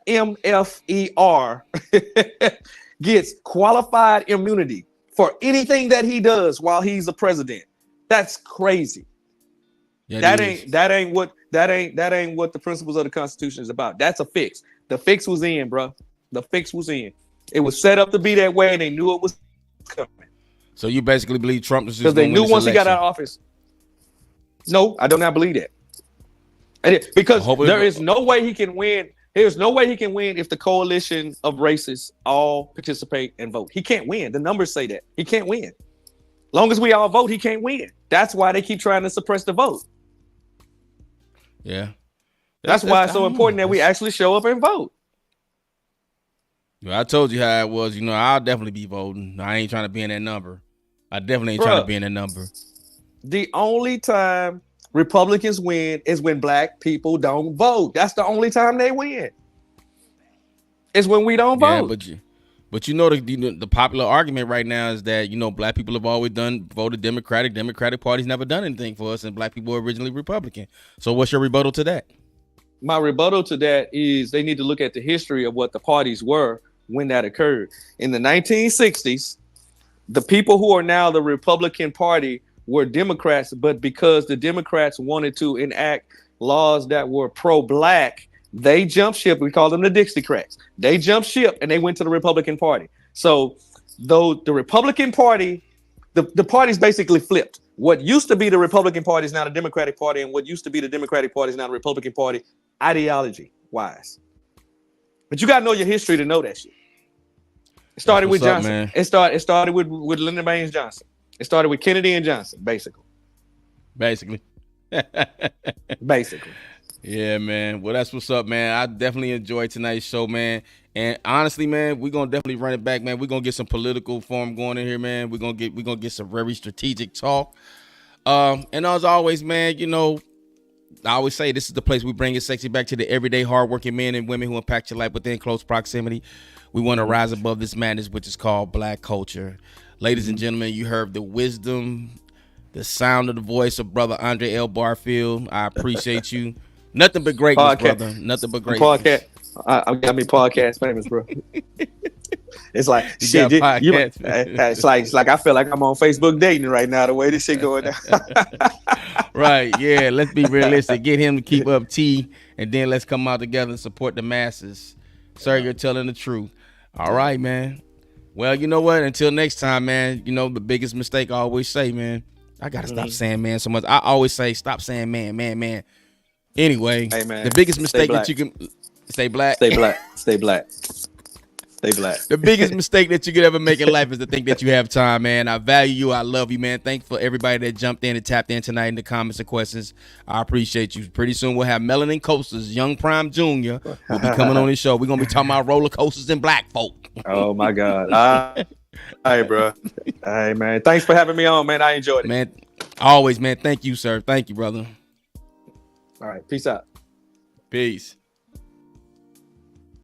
MFER gets qualified immunity for anything that he does while he's a president, that's crazy. Yeah, that ain't what the principles of the Constitution is about. That's a fix. The fix was in, bro. The fix was in. It was set up to be that way, and they knew it was coming. So you basically believe Trump is because they knew once he got out of office. No, I do not believe that. Because there is no way he can win. There's no way he can win if the coalition of races all participate and vote. He can't win. The numbers say that. He can't win. Long as we all vote, he can't win. That's why they keep trying to suppress the vote. Yeah. That's why it's so important that we actually show up and vote. Well, I told you how it was. I'll definitely be voting. I ain't trying to be in that number. I definitely ain't trying to be in that number. The only time Republicans win is when black people don't vote. That's the only time they win. It's when we don't vote. But the popular argument right now is that black people have always voted Democratic. Democratic Party's never done anything for us, and black people were originally Republican. So what's your rebuttal to that? My rebuttal to that is they need to look at the history of what the parties were when that occurred. In the 1960s, the people who are now the Republican Party were Democrats, but because the Democrats wanted to enact laws that were pro-black, they jumped ship. We call them the Dixiecrats. They jumped ship and they went to the Republican Party. So though the Republican Party, the parties basically flipped. What used to be the Republican Party is now the Democratic Party, and what used to be the Democratic Party is now the Republican Party, ideology-wise. But you got to know your history to know that shit. It started with Johnson. It started with Lyndon Baines Johnson. It started with Kennedy and Johnson, basically. Basically. Yeah, man. Well, that's what's up, man. I definitely enjoyed tonight's show, man. And honestly, man, we're gonna definitely run it back, man. We're gonna get some political form going in here, man. We're gonna get some very strategic talk. And as always, man, I always say this is the place we bring it sexy back to the everyday hardworking men and women who impact your life within close proximity. We want to rise above this madness, which is called black culture. Ladies and gentlemen, you heard the wisdom, the sound of the voice of brother Andre L. Barfield. I appreciate you. Nothing but greatness, brother. Nothing but greatness. Podcast. I got me podcast famous, bro. It's like shit. It's like I feel like I'm on Facebook dating right now. The way this shit going down. Right? Yeah. Let's be realistic. Get him to keep up T, and then let's come out together and support the masses. Sir, you're telling the truth. All right, man. Well, you know what? Until next time, man. The biggest mistake I always say, man. I gotta stop saying man so much. I always say stop saying man. Anyway, Hey, man, the biggest stay mistake black. that you can stay black. Stay black. Stay black. Stay black. The biggest mistake that you could ever make in life is to think that you have time, man. I value you. I love you, man. Thanks for everybody that jumped in and tapped in tonight in the comments and questions. I appreciate you. Pretty soon we'll have Melanin Coasters, Young Prime Jr. will be coming on this show. We're gonna be talking about roller coasters and black folk. Oh my God. All right, bro. All right, man. Thanks for having me on, man. I enjoyed it. Man, always, man. Thank you, sir. Thank you, brother. All right. Peace out. Peace.